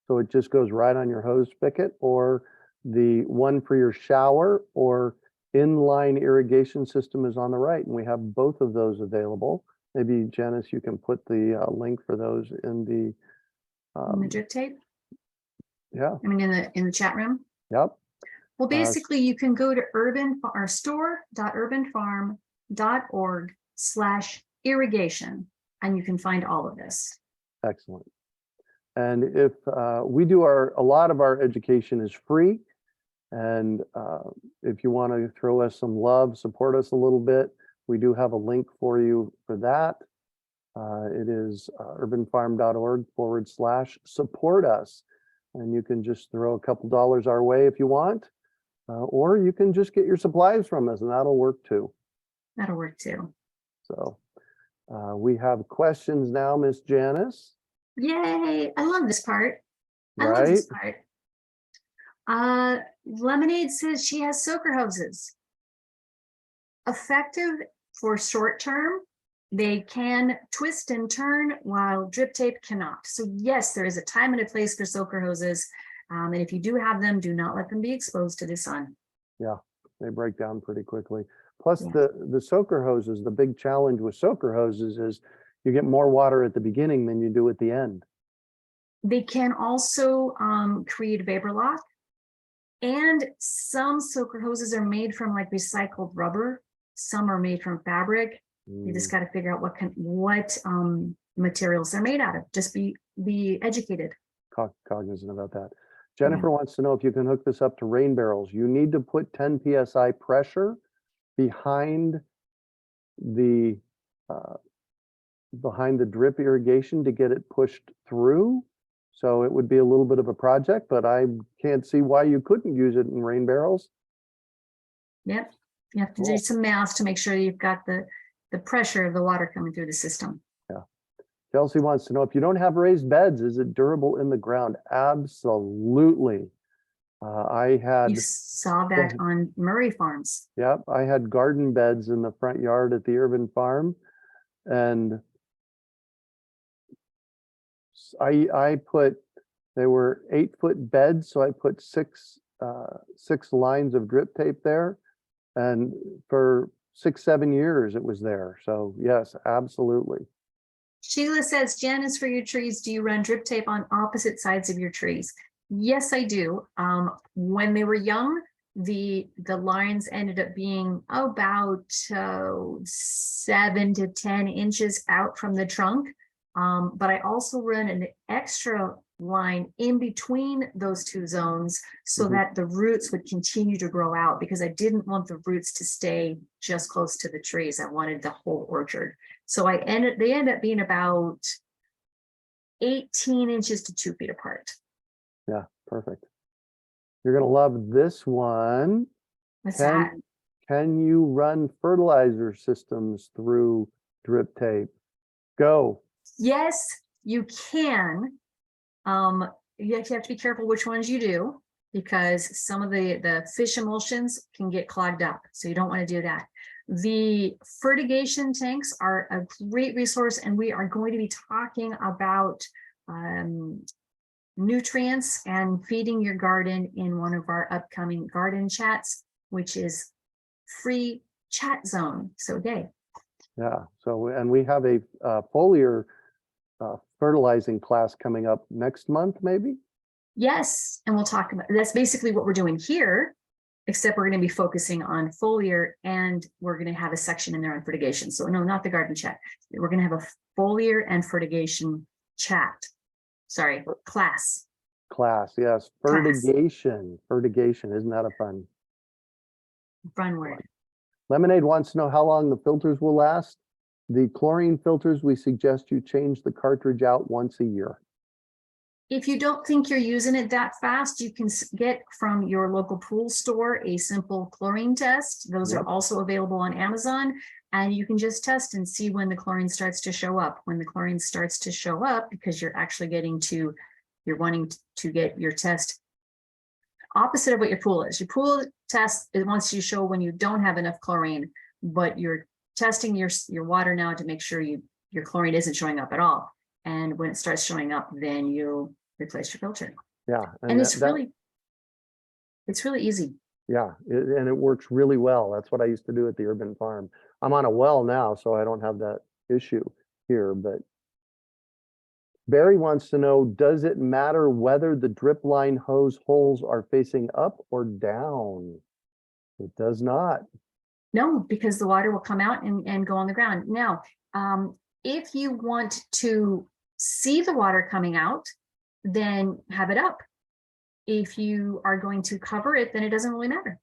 so it just goes right on your hose spigot, or the one for your shower or inline irrigation system is on the right, and we have both of those available. Maybe Janis, you can put the link for those in the In the drip tape? yeah. I mean, in the chat room? Yep. Well, basically, you can go to store.urbanfarm.org/irrigation, and you can find all of this. Excellent. And if we do a lot of our education is free. And if you want to throw us some love, support us a little bit, we do have a link for you for that. It is urbanfarm.org/support us. And you can just throw a couple dollars our way if you want, or you can just get your supplies from us, and that'll work too. That'll work too. So we have questions now, Miss Janis. Yay! I love this part. I love Right? this part. Lemonade says she has soaker hoses. Effective for short term. They can twist and turn while drip tape cannot. So yes, there is a time and a place for soaker hoses. And if you do have them, do not let them be exposed to the sun. Yeah, they break down pretty quickly. Plus Yeah. the soaker hoses, the big challenge with soaker hoses is you get more water at the beginning than you do at the end. They can also create vapor lock. And some soaker hoses are made from like recycled rubber. Some are made from fabric. You just got to figure out what materials they're made out of. Just be educated. Cognizant about that. Jennifer wants to know if you can hook this up to rain barrels. You need to put 10 psi pressure behind the drip irrigation to get it pushed through. So it would be a little bit of a project, but I can't see why you couldn't use it in rain barrels. Yep. You have to do some math to make sure you've got the pressure of the water coming through the system. Yeah. Chelsea wants to know if you don't have raised beds, is it durable in the ground? Absolutely. You saw that on Murray Farms. Yep, I had garden beds in the front yard at the urban farm, and I put They were 8-foot beds, so I put six lines of drip tape there. And for 6-7 years it was there. So yes, absolutely. Sheila says, Janis, for your trees, do you run drip tape on opposite sides of your trees? Yes, I do. When they were young, the lines ended up being about 7 to 10 inches out from the trunk. But I also run an extra line in between those two zones so that the roots would continue to grow out, because I didn't want the roots to stay just close to the trees. I wanted the whole orchard. So they end up being about 18 inches to 2 feet apart. Yeah, perfect. You're gonna love this one. What's that? Can you run fertilizer systems through drip tape? Go. Yes, you can. You have to be careful which ones you do, because some of the fish emulsions can get clogged up. So you don't want to do that. The fertigation tanks are a great resource, and we are going to be talking about nutrients and feeding your garden in one of our upcoming garden chats, which is free chat zone. So yay. Yeah. So, and we have a foliar fertilizing class coming up next month, maybe? Yes, and we'll talk about that's basically what we're doing here, except we're going to be focusing on foliar, and we're going to have a section in there on fertigation. So no, not the garden chat. We're going to have a foliar and fertigation chat. Sorry, class. Class, yes. Fertigation. Fertigation. Isn't that a fun? Fun word. Lemonade wants to know how long the filters will last. The chlorine filters, we suggest you change the cartridge out once a year. If you don't think you're using it that fast, you can get from your local pool store a simple chlorine test. Those are also available on Amazon, and you can just test and see when the chlorine starts to show up. When the chlorine starts to show up, because you're actually you're wanting to get your test opposite of what your pool is. Your pool test, it wants you to show when you don't have enough chlorine, but you're testing your water now to make sure your chlorine isn't showing up at all. And when it starts showing up, then you replace your filter. Yeah. And it's really easy. Yeah, and it works really well. That's what I used to do at the urban farm. I'm on a well now, so I don't have that issue here, but Barry wants to know, does it matter whether the drip line hose holes are facing up or down? It does not. No, because the water will come out and go on the ground. Now, if you want to see the water coming out, then have it up. If you are going to cover it, then it doesn't really matter.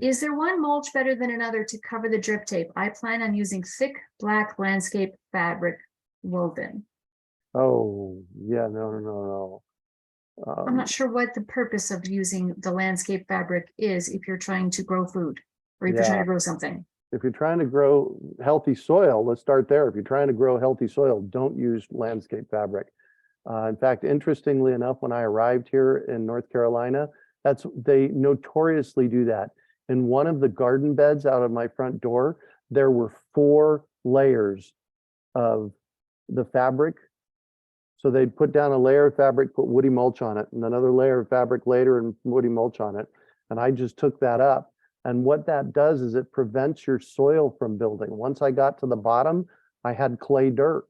Is there one mulch better than another to cover the drip tape? I plan on using thick black landscape fabric woven. Oh, yeah, no. I'm not sure what the purpose of using the landscape fabric is if you're trying to grow food, or if you're trying to grow something. If you're trying to grow healthy soil, let's start there. If you're trying to grow healthy soil, don't use landscape fabric. In fact, interestingly enough, when I arrived here in North Carolina, they notoriously do that. In one of the garden beds out of my front door, there were 4 layers of the fabric. So they'd put down a layer of fabric, put woody mulch on it, and another layer of fabric later and woody mulch on it. And I just took that up. And what that does is it prevents your soil from building. Once I got to the bottom, I had clay dirt.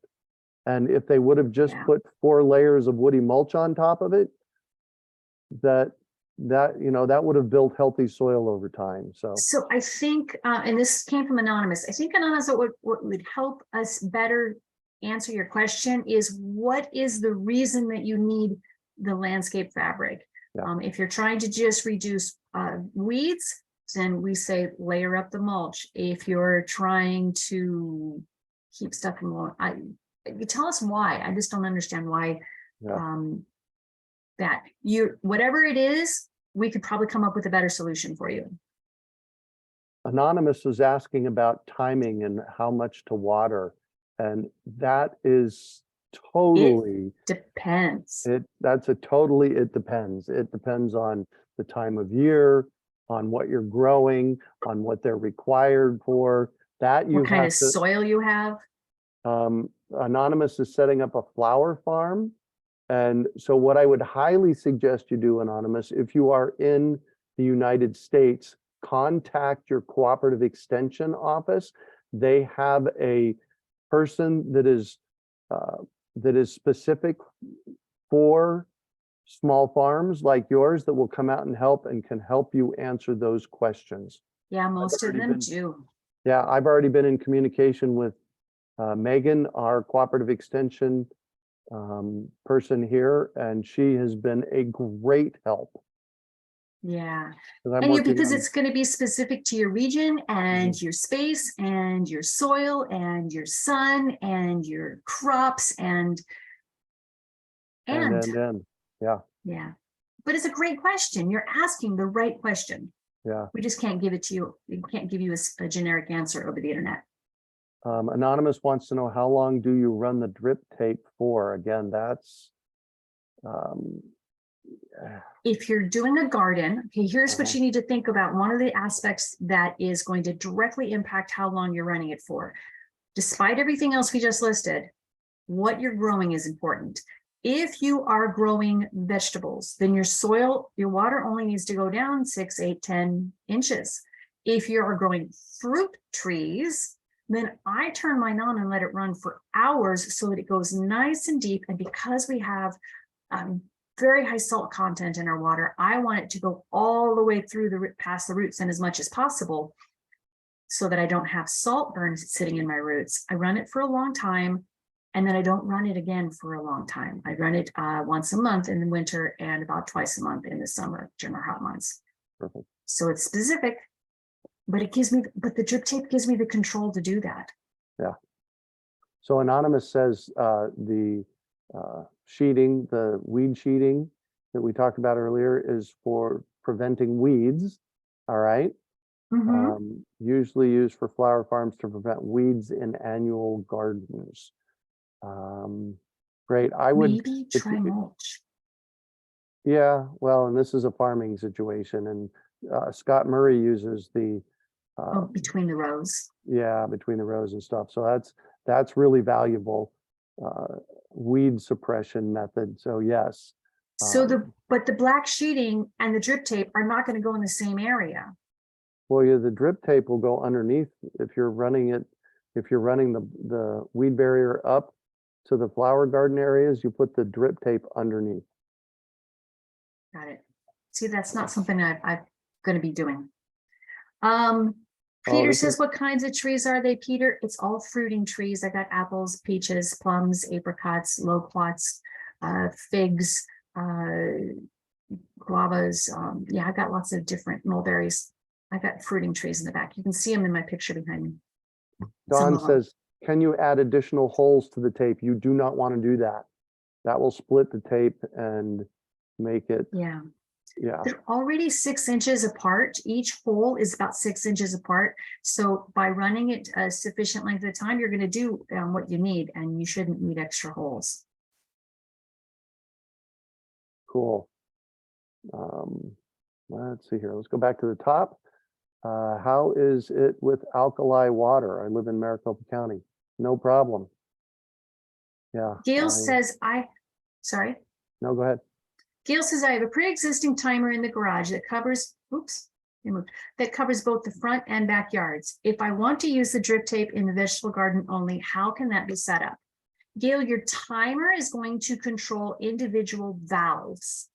And if they would have just put 4 layers of woody mulch on top of it, that would have built healthy soil over time. So I think, and this came from Anonymous, I think Anonymous, what would help us better answer your question is, what is the reason that you need the landscape fabric? If you're trying to just reduce weeds, then we say layer up the mulch. If you're trying to keep stuff in you tell us why. I just don't understand why that whatever it is, we could probably come up with a better solution for you. Anonymous was asking about timing and how much to water. And that is totally depends. It depends. It depends on the time of year, on what you're growing, on what they're required for. That you what kind have of soil you have. Anonymous is setting up a flower farm. And so what I would highly suggest you do, Anonymous, if you are in the United States, contact your cooperative extension office. They have a person that is specific for small farms like yours that will come out and help and can help you answer those questions. Yeah, most of already them been- do. Yeah, I've already been in communication with Megan, our cooperative extension person here, and she has been a great help. Yeah. 'Cause I'm And working because on- it's going to be specific to your region and your space and your soil and your sun and your crops and yeah, yeah. But it's a great question. You're asking the right question. yeah. We just can't give it to you. We can't give you a generic answer over the internet. Anonymous wants to know, how long do you run the drip tape for? Again, that's If you're doing a garden, okay, here's what you need to think about. One of the aspects that is going to directly impact how long you're running it for. Despite everything else we just listed, what you're growing is important. If you are growing vegetables, then your soil, your water only needs to go down 6, 8, 10 inches. If you are growing fruit trees, then I turn mine on and let it run for hours so that it goes nice and deep. And because we have very high salt content in our water, I want it to go all the way through past the roots and as much as possible so that I don't have salt burns sitting in my roots. I run it for a long time, and then I don't run it again for a long time. I run it once a month in the winter and about twice a month in the summer during our hot months. perfect. So it's specific, but the drip tape gives me the control to do that. Yeah. So Anonymous says the sheeting, the weed sheeting that we talked about earlier is for preventing weeds. All right. Mhm. Usually used for flower farms to prevent weeds in annual gardens. Great. I would, Maybe if try you- mulch. yeah, well, and this is a farming situation, and Scott Murray uses the Between the rows. yeah, between the rows and stuff. So that's really valuable weed suppression method. So yes. So but the black sheeting and the drip tape are not going to go in the same area. Well, yeah, the drip tape will go underneath if you're running it. If you're running the weed barrier up to the flower garden areas, you put the drip tape underneath. Got it. See, that's not something I'm going to be doing. Peter this says, is- what kinds of trees are they, Peter? It's all fruiting trees. I got apples, peaches, plums, apricots, loquats, figs, guavas. Yeah, I've got lots of different mulberries. I got fruiting trees in the back. You can see them in my picture behind me. Some Don of them. says, can you add additional holes to the tape? You do not want to do that. That will split the tape and make it, Yeah. yeah. They're already 6 inches apart. Each hole is about 6 inches apart. So by running it a sufficient length of time, you're going to do what you need, and you shouldn't need extra holes. Cool. Let's see here. Let's go back to the top. How is it with alkali water? I live in Maricopa County. No problem. Yeah. Gail says, sorry. No, go ahead. Gail says, I have a pre-existing timer in the garage that covers, that covers both the front and backyards. If I want to use the drip tape in the vegetable garden only, how can that be set up? Gail, your timer is going to control individual valves.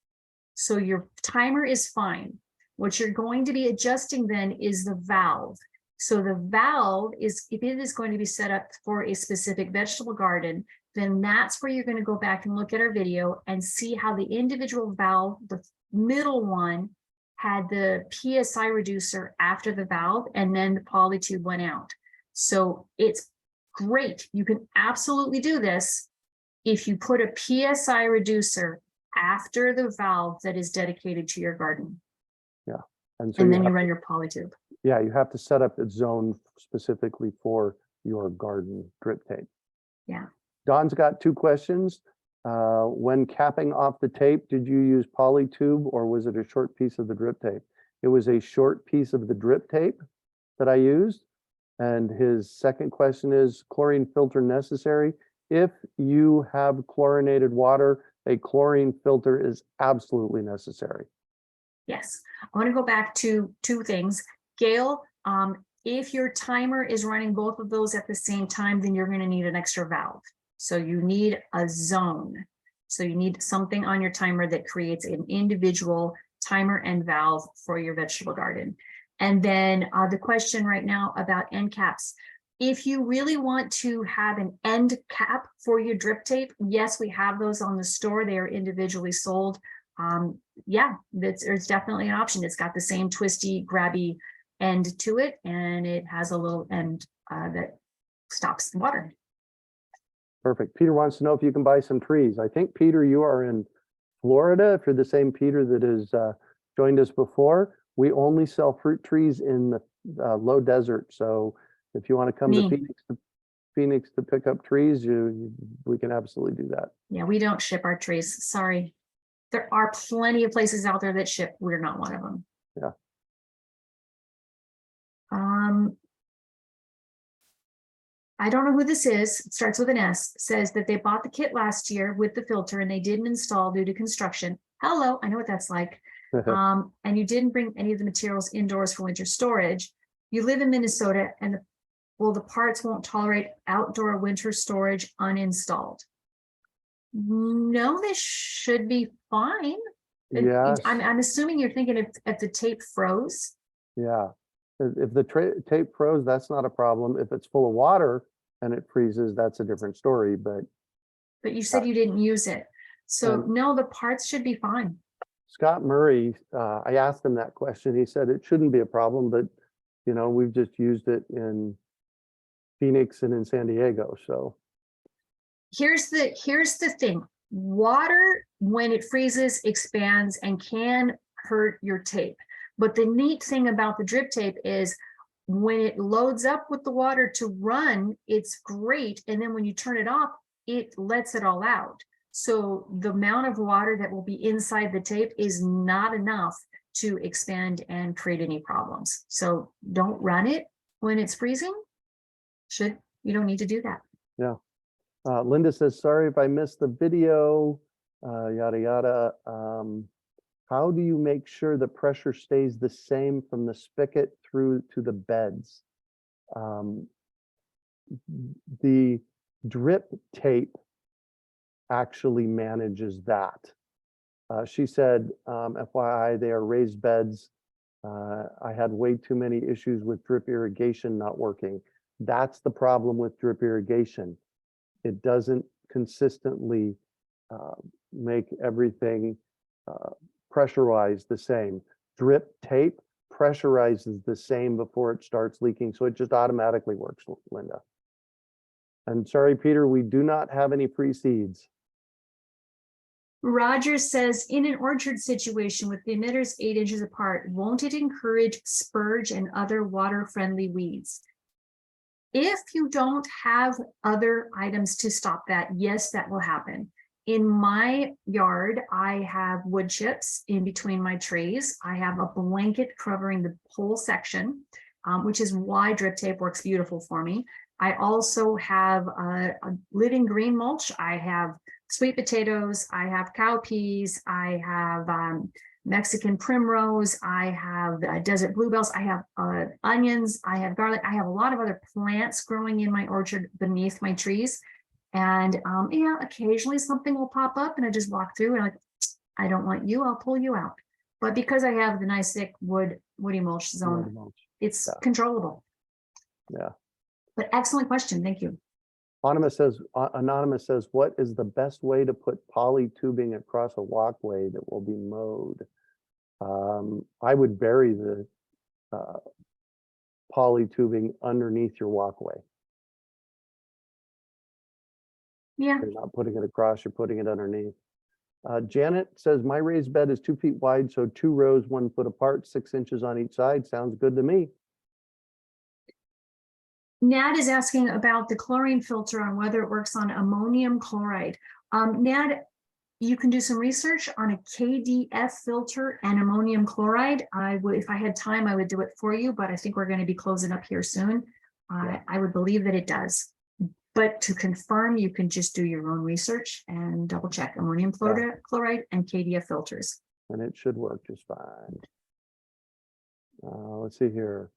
So your timer is fine. What you're going to be adjusting then is the valve. So the valve is, if it is going to be set up for a specific vegetable garden, then that's where you're going to go back and look at our video and see how the individual valve, the middle one, had the PSI reducer after the valve, and then the polytube went out. So it's great. You can absolutely do this if you put a PSI reducer after the valve that is dedicated to your garden. Yeah. And so And then you have run to- your polytube. yeah, you have to set up a zone specifically for your garden drip tape. Yeah. Don's got 2 questions. When capping off the tape, did you use polytube or was it a short piece of the drip tape? It was a short piece of the drip tape that I used. And his second question is, chlorine filter necessary? if you have chlorinated water, a chlorine filter is absolutely necessary. Yes, I want to go back to two things. Gail, if your timer is running both of those at the same time, then you're going to need an extra valve. So you need a zone. So you need something on your timer that creates an individual timer and valve for your vegetable garden. And then the question right now about end caps. If you really want to have an end cap for your drip tape, yes, we have those on the store. They are individually sold. Yeah, it's definitely an option. It's got the same twisty, grabby end to it, and it has a little end that stops the water. Perfect. Peter wants to know if you can buy some trees. I think, Peter, you are in Florida. If you're the same Peter that has joined us before, we only sell fruit trees in the low desert. So if you want to come to Phoenix to pick up trees, we can absolutely do that. Yeah, we don't ship our trees. Sorry. There are plenty of places out there that ship. We're not one of them. Yeah. I don't know who this is. It starts with an S. Says that they bought the kit last year with the filter and they didn't install due to construction. Hello, I know what that's like. And you didn't bring any of the materials indoors for winter storage. You live in Minnesota and the parts won't tolerate outdoor winter storage uninstalled. No, this should be fine. Yes. I'm assuming you're thinking if the tape froze. Yeah. If the tape froze, that's not a problem. If it's full of water and it freezes, that's a different story. But you said you didn't use it. So no, the parts should be fine. Scott Murray, I asked him that question. He said it shouldn't be a problem, but we've just used it in Phoenix and in San Diego. So here's the thing. Water, when it freezes, expands and can hurt your tape. But the neat thing about the drip tape is when it loads up with the water to run, it's great. And then when you turn it off, it lets it all out. So the amount of water that will be inside the tape is not enough to expand and create any problems. So don't run it when it's freezing. You don't need to do that. Yeah. Linda says, sorry if I missed the video, yada, yada. How do you make sure the pressure stays the same from the spigot through to the beds? The drip tape actually manages that. She said, FYI, they are raised beds. I had way too many issues with drip irrigation not working. That's the problem with drip irrigation. It doesn't consistently make everything pressurized the same. Drip tape pressurizes the same before it starts leaking, so it just automatically works, Linda. And sorry, Peter, we do not have any free seeds. Roger says, in an orchard situation with the emitters 8 inches apart, won't it encourage spurge and other water-friendly weeds? If you don't have other items to stop that, yes, that will happen. In my yard, I have wood chips in between my trees. I have a blanket covering the whole section, which is why drip tape works beautiful for me. I also have a living green mulch. I have sweet potatoes. I have cowpeas. I have Mexican primrose. I have desert bluebells. I have onions. I have garlic. I have a lot of other plants growing in my orchard beneath my trees. And yeah, occasionally something will pop up and I just walk through and I'm like, I don't want you, I'll pull you out. But because I have the nice thick woody mulch zone, it's controllable. Yeah. But excellent question, thank you. Anonymous says, what is the best way to put poly tubing across a walkway that will be mowed? I would bury the poly tubing underneath your walkway. Yeah. You're not putting it across, you're putting it underneath. Janet says, my raised bed is 2 feet wide, so 2 rows, 1 foot apart, 6 inches on each side. Sounds good to me. Nad is asking about the chlorine filter on whether it works on ammonium chloride. Nad, you can do some research on a KDF filter and ammonium chloride. If I had time, I would do it for you, but I think we're going to be closing up here soon. I would believe that it does. But to confirm, you can just do your own research and double check ammonium chloride and KDF filters. And it should work just fine. Let's see here.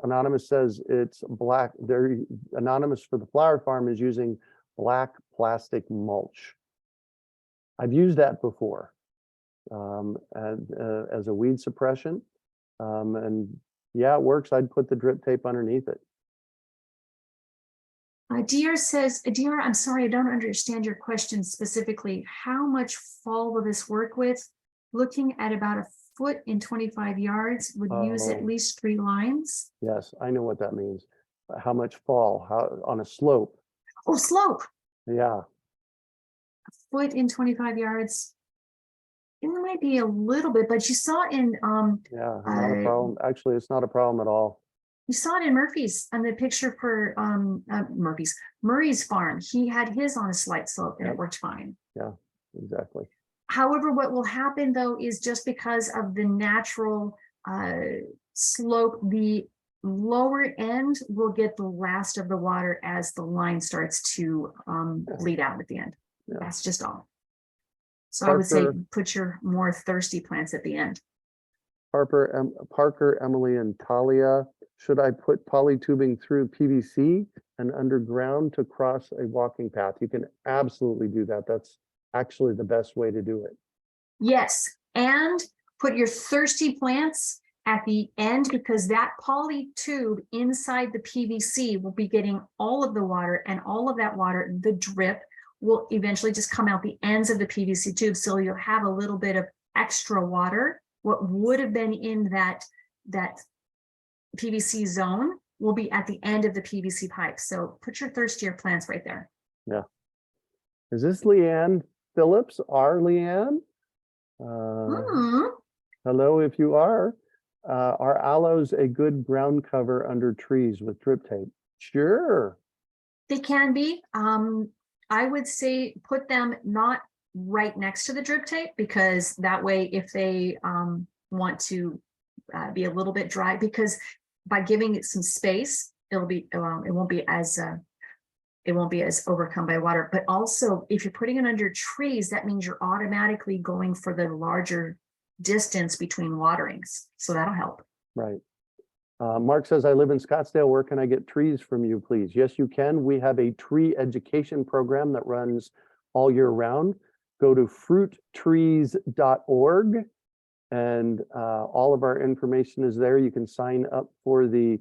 Anonymous says it's black. They're Anonymous for the flower farm is using black plastic mulch. I've used that before as a weed suppression. And yeah, it works. I'd put the drip tape underneath it. DR says, DR, I'm sorry, I don't understand your question specifically. How much fall will this work with? Looking at about 1 foot in 25 yards would use at least 3 lines. Yes, I know what that means. How much fall? How on a slope? Oh, slope. Yeah. 1 foot in 25 yards. It might be a little bit, but you saw in Yeah, not a problem. Actually, it's not a problem at all. you saw it in Murphy's on the picture for Murray's farm. He had his on a slight slope and it worked fine. Yeah, exactly. However, what will happen though is just because of the natural slope, the lower end will get the last of the water as the line starts to bleed out at the end. Yeah. That's just all. So I would say Parker- put your more thirsty plants at the end. Parker, Emily, and Talia. Should I put polytubing through PVC and underground to cross a walking path? You can absolutely do that. That's actually the best way to do it. Yes, and put your thirsty plants at the end because that poly tube inside the PVC will be getting all of the water, and all of that water, the drip, will eventually just come out the ends of the PVC tube. So you'll have a little bit of extra water. What would have been in that PVC zone will be at the end of the PVC pipe. So put your thirstier plants right there. Yeah. Is this Leanne Phillips? Our Leanne? Hello, if you are. Are aloes a good ground cover under trees with drip tape? Sure. They can be. I would say put them not right next to the drip tape, because that way if they want to be a little bit dry, because by giving it some space, it won't be as overcome by water. But also if you're putting it under trees, that means you're automatically going for the larger distance between waterings. So that'll help. Right. Mark says, I live in Scottsdale. Where can I get trees from you, please? Yes, you can. We have a tree education program that runs all year round. Go to fruittrees.org and all of our information is there. You can sign up for the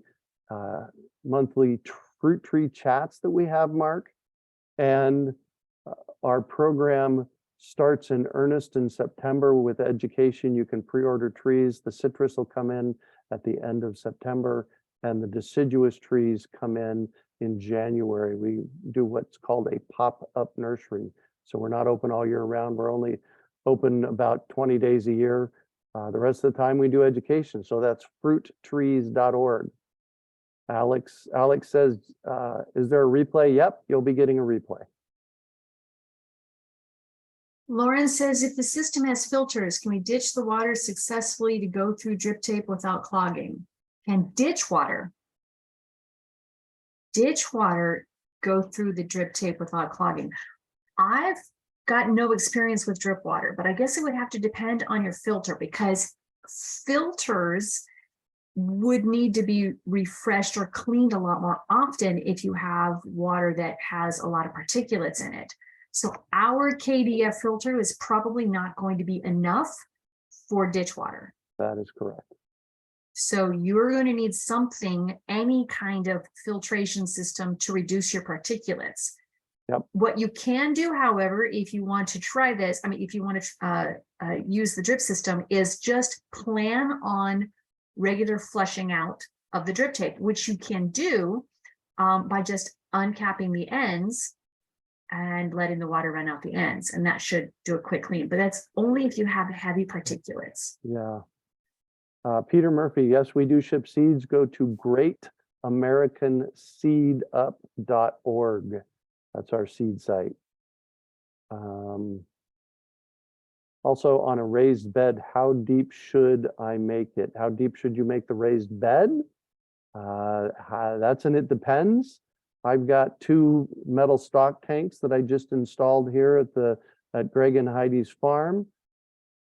monthly fruit tree chats that we have, Mark. And our program starts in earnest in September with education. You can pre-order trees. The citrus will come in at the end of September, and the deciduous trees come in January. We do what's called a pop-up nursery. So we're not open all year round. We're only open about 20 days a year. The rest of the time we do education. So that's fruittrees.org. Alex says, is there a replay? Yep, you'll be getting a replay. Lauren says, if the system has filters, can we ditch the water successfully to go through drip tape without clogging? Can ditch water go through the drip tape without clogging? I've got no experience with drip water, but I guess it would have to depend on your filter, because filters would need to be refreshed or cleaned a lot more often if you have water that has a lot of particulates in it. So our KDF filter is probably not going to be enough for ditch water. That is correct. So you're going to need something, any kind of filtration system to reduce your particulates. Yep. What you can do, however, if you want to try this, if you want to use the drip system, is just plan on regular flushing out of the drip tape, which you can do by just uncapping the ends and letting the water run out the ends. And that should do a quick clean, but that's only if you have heavy particulates. Yeah. Peter Murphy, yes, we do ship seeds. Go to greatamericanseedup.org. That's our seed site. Also on a raised bed, how deep should I make it? How deep should you make the raised bed? It depends. I've got 2 metal stock tanks that I just installed here at Greg and Heidi's farm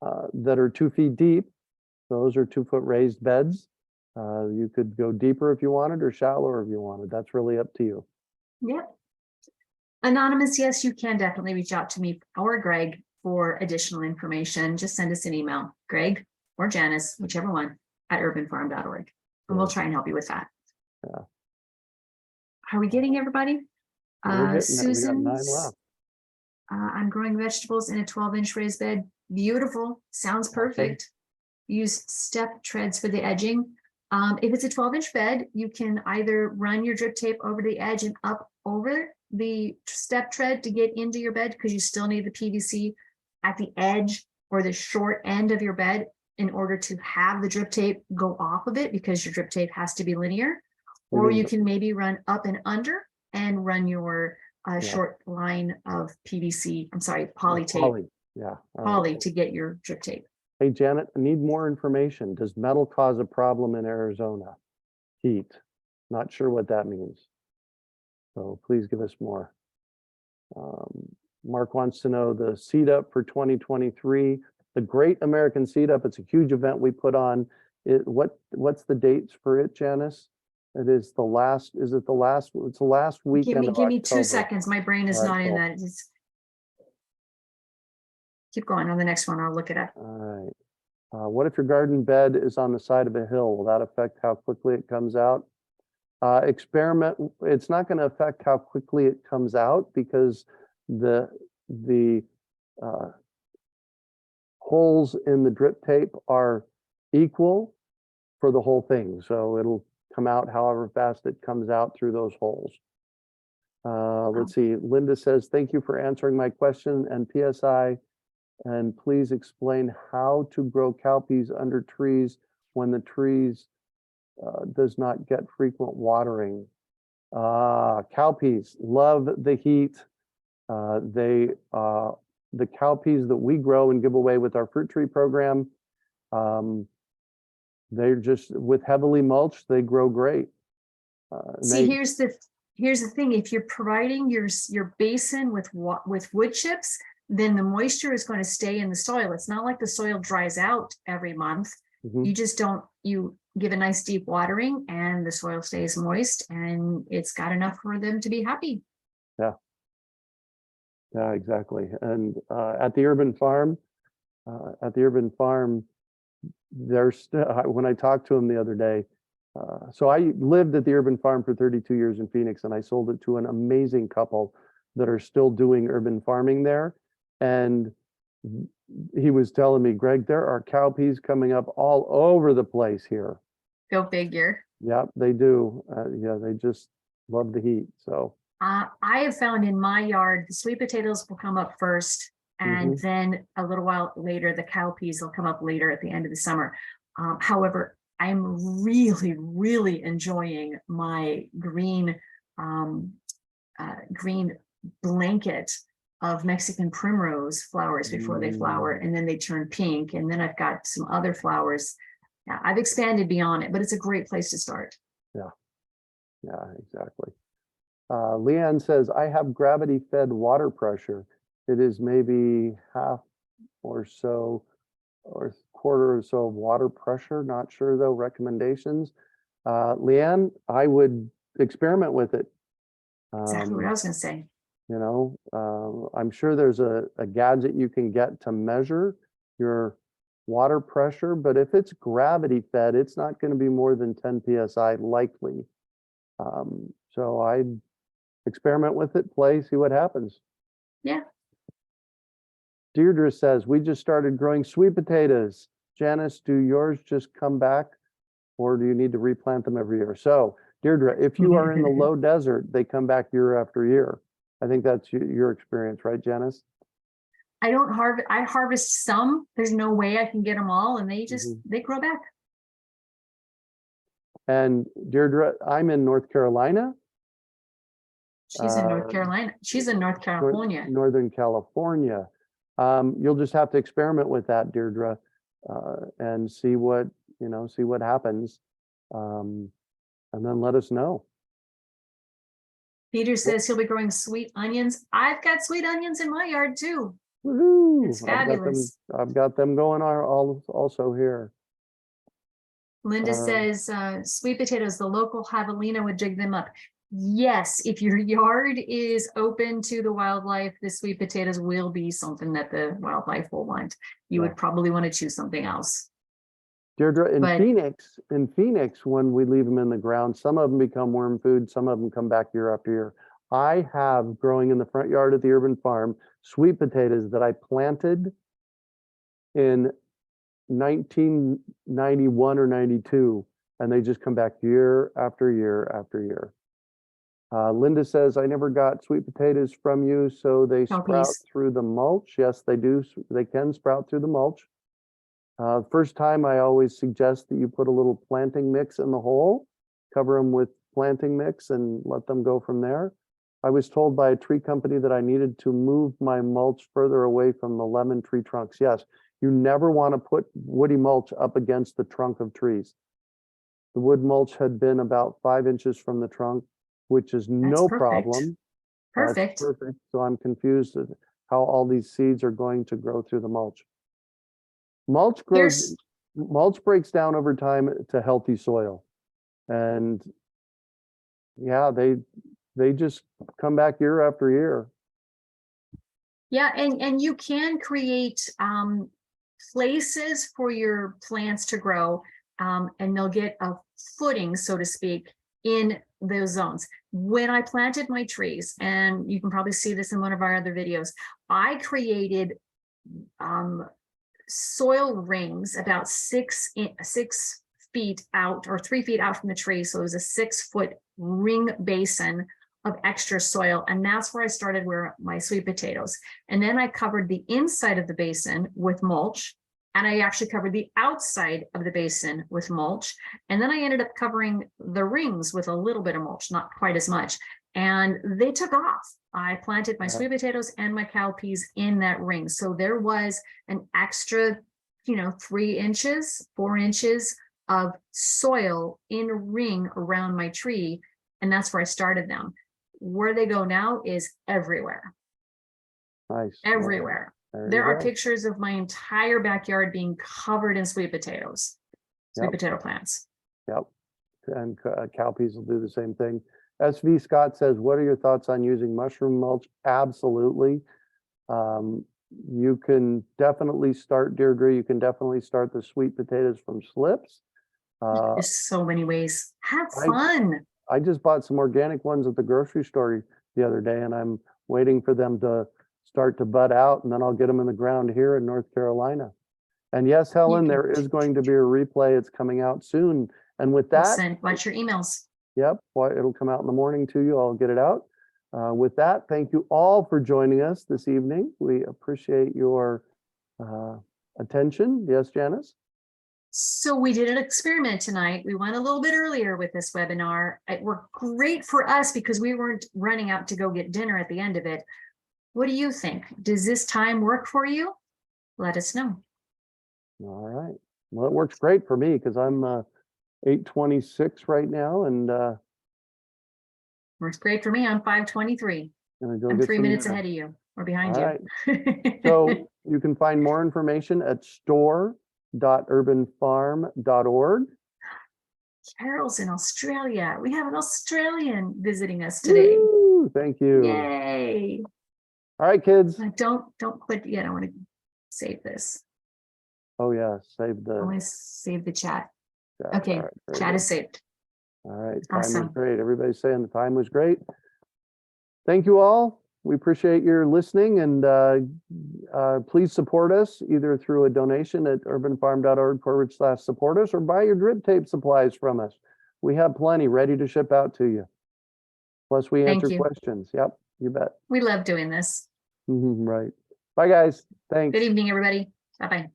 that are 2 feet deep. Those are 2-foot raised beds. You could go deeper if you wanted or shallower if you wanted. That's really up to you. Yep. Anonymous, yes, you can definitely reach out to me or Greg for additional information. Just send us an email, Greg or Janis, whichever one, at urbanfarm.org. And we'll try and help you with that. Yeah. Are we getting everybody? We're hitting it. We got 9 Susan's, left. I'm growing vegetables in a 12-inch raised bed. Beautiful. Sounds perfect. Use step treads for the edging. If it's a 12-inch bed, you can either run your drip tape over the edge and up over the step tread to get into your bed, because you still need the PVC at the edge or the short end of your bed in order to have the drip tape go off of it, because your drip tape has to be linear. Or you can maybe run up and under and run your short line of PVC, I'm sorry, poly tape, Poly. Yeah. All right. poly to get your drip tape. Hey, Janet, I need more information. Does metal cause a problem in Arizona? Heat. Not sure what that means. So please give us more. Mark wants to know the seed up for 2023, the Great American Seed Up. It's a huge event we put on. What's the dates for it, Janice? It is the last, is it the last, it's the last weekend of Give me 2 October. seconds. My brain is All right, not in cool. that. Keep going on the next one. I'll look it up. All right. What if your garden bed is on the side of a hill? Will that affect how quickly it comes out? Experiment. It's not going to affect how quickly it comes out, because the holes in the drip tape are equal for the whole thing. So it'll come out however fast it comes out through those holes. Let's see. Linda says, thank you for answering my question and PSI. And please explain how to grow cowpeas under trees when the trees does not get frequent watering. Cowpeas love the heat. The cowpeas that we grow and give away with our fruit tree program, they're just, with heavily mulched, they grow great. See, here's the thing. If you're providing your basin with wood chips, then the moisture is going to stay in the soil. It's not like the soil dries out every month. You just you give a nice deep watering and the soil stays moist, and it's got enough for them to be happy. Yeah, exactly. And at the urban farm, there's when I talked to him the other day, so I lived at the urban farm for 32 years in Phoenix, and I sold it to an amazing couple that are still doing urban farming there. And he was telling me, Greg, there are cowpeas coming up all over the place here. Go figure. Yep, they do. Yeah, they just love the heat. So I have found in my yard, the sweet potatoes will come up first, and then a little while later, the cowpeas will come up later at the end of the summer. However, I'm really, really enjoying my green blanket of Mexican primrose flowers before they flower, and then they turn pink. And then I've got some other flowers. Yeah, I've expanded beyond it, but it's a great place to start. Yeah, exactly. Leanne says, I have gravity fed water pressure. It is maybe half or so, or quarter or so of water pressure. Not sure though. Recommendations. Leanne, I would experiment with it. Exactly what I was going to say. You know, I'm sure there's a gadget you can get to measure your water pressure, but if it's gravity fed, it's not going to be more than 10 PSI likely. So I'd experiment with it, play, see what happens. Yeah. Deirdre says, we just started growing sweet potatoes. Janice, do yours just come back, or do you need to replant them every year? So Deirdre, if you are in the low desert, they come back year after year. I think that's your experience, right, Janice? I don't harvest. I harvest some. There's no way I can get them all, and they just they grow back. And Deirdre, I'm in North Carolina. She's in North Carolina. She's in North California. Northern California. You'll just have to experiment with that, Deirdre, and see what happens, and then let us know. Peter says he'll be growing sweet onions. I've got sweet onions in my yard too. Woohoo! It's fabulous. I've got them going on also here. Linda says, sweet potatoes, the local javelina would dig them up. Yes, if your yard is open to the wildlife, the sweet potatoes will be something that the wildlife will want. You Yeah. would probably want to choose something else. Deirdre, in But- Phoenix, when we leave them in the ground, some of them become worm food, some of them come back year after year. I have growing in the front yard at the urban farm, sweet potatoes that I planted in 1991 or 92, and they just come back year after year after year. Linda says, I never got sweet potatoes from you, so they sprout Cowpeas. through the mulch. Yes, they do. They can sprout through the mulch. First time, I always suggest that you put a little planting mix in the hole, cover them with planting mix and let them go from there. I was told by a tree company that I needed to move my mulch further away from the lemon tree trunks. Yes, you never want to put woody mulch up against the trunk of trees. The wood mulch had been about 5 inches from the trunk, which is no perfect. problem. That's Perfect. perfect. So I'm confused at how all these seeds are going to grow through the mulch. Mulch breaks down over time to healthy soil. And yeah, they just come back year after year. Yeah, and you can create places for your plants to grow, and they'll get a footing, so to speak, in those zones. When I planted my trees, and you can probably see this in one of our other videos, I created soil rings about 6 feet out or 3 feet out from the tree. So it was a 6-foot ring basin of extra soil. And that's where I started where my sweet potatoes. And then I covered the inside of the basin with mulch. And I actually covered the outside of the basin with mulch. And then I ended up covering the rings with a little bit of mulch, not quite as much. And they took off. I planted my sweet potatoes and my cowpeas in that ring. So there was an extra, 3 inches, 4 inches of soil in a ring around my tree. And that's where I started them. Where they go now is everywhere. Nice. Everywhere. There are pictures of my entire backyard being covered in sweet potatoes, sweet potato plants. Yep. And cowpeas will do the same thing. SV Scott says, what are your thoughts on using mushroom mulch? Absolutely. You can definitely start, Deirdre, you can definitely start the sweet potatoes from slips. There's so many ways. Have fun. I just bought some organic ones at the grocery store the other day, and I'm waiting for them to start to bud out, and then I'll get them in the ground here in North Carolina. And yes, Helen, there is going to be a replay. It's coming out soon. And with that, watch your emails. Yep, well, it'll come out in the morning to you. I'll get it out. With that, thank you all for joining us this evening. We appreciate your attention. Yes, Janis? So we did an experiment tonight. We went a little bit earlier with this webinar. It worked great for us because we weren't running out to go get dinner at the end of it. What do you think? Does this time work for you? Let us know. All right. Well, it works great for me because I'm 8:26 right now, and Works great for me. I'm 5:23. gonna go I'm get 3 some minutes dinner. ahead of you or behind All you. right. So you can find more information at store.urbanfarm.org. Carol's in Australia. We have an Australian visiting us today. Woo, thank you. Yay. All right, kids. Don't quit yet. I want to save this. Oh yeah, save I the want to save the chat. chat. Okay, All right, very chat good. is saved. All right, time was Awesome. great. Everybody's saying the time was great. Thank you all. We appreciate your listening, and please support us either through a donation at urbanfarm.org/support us or buy your drip tape supplies from us. We have plenty ready to ship out to you. Plus we Thank answer you. questions. Yep, you bet. We love doing this. Right. Bye guys. Thanks. Good evening, everybody. Bye-bye.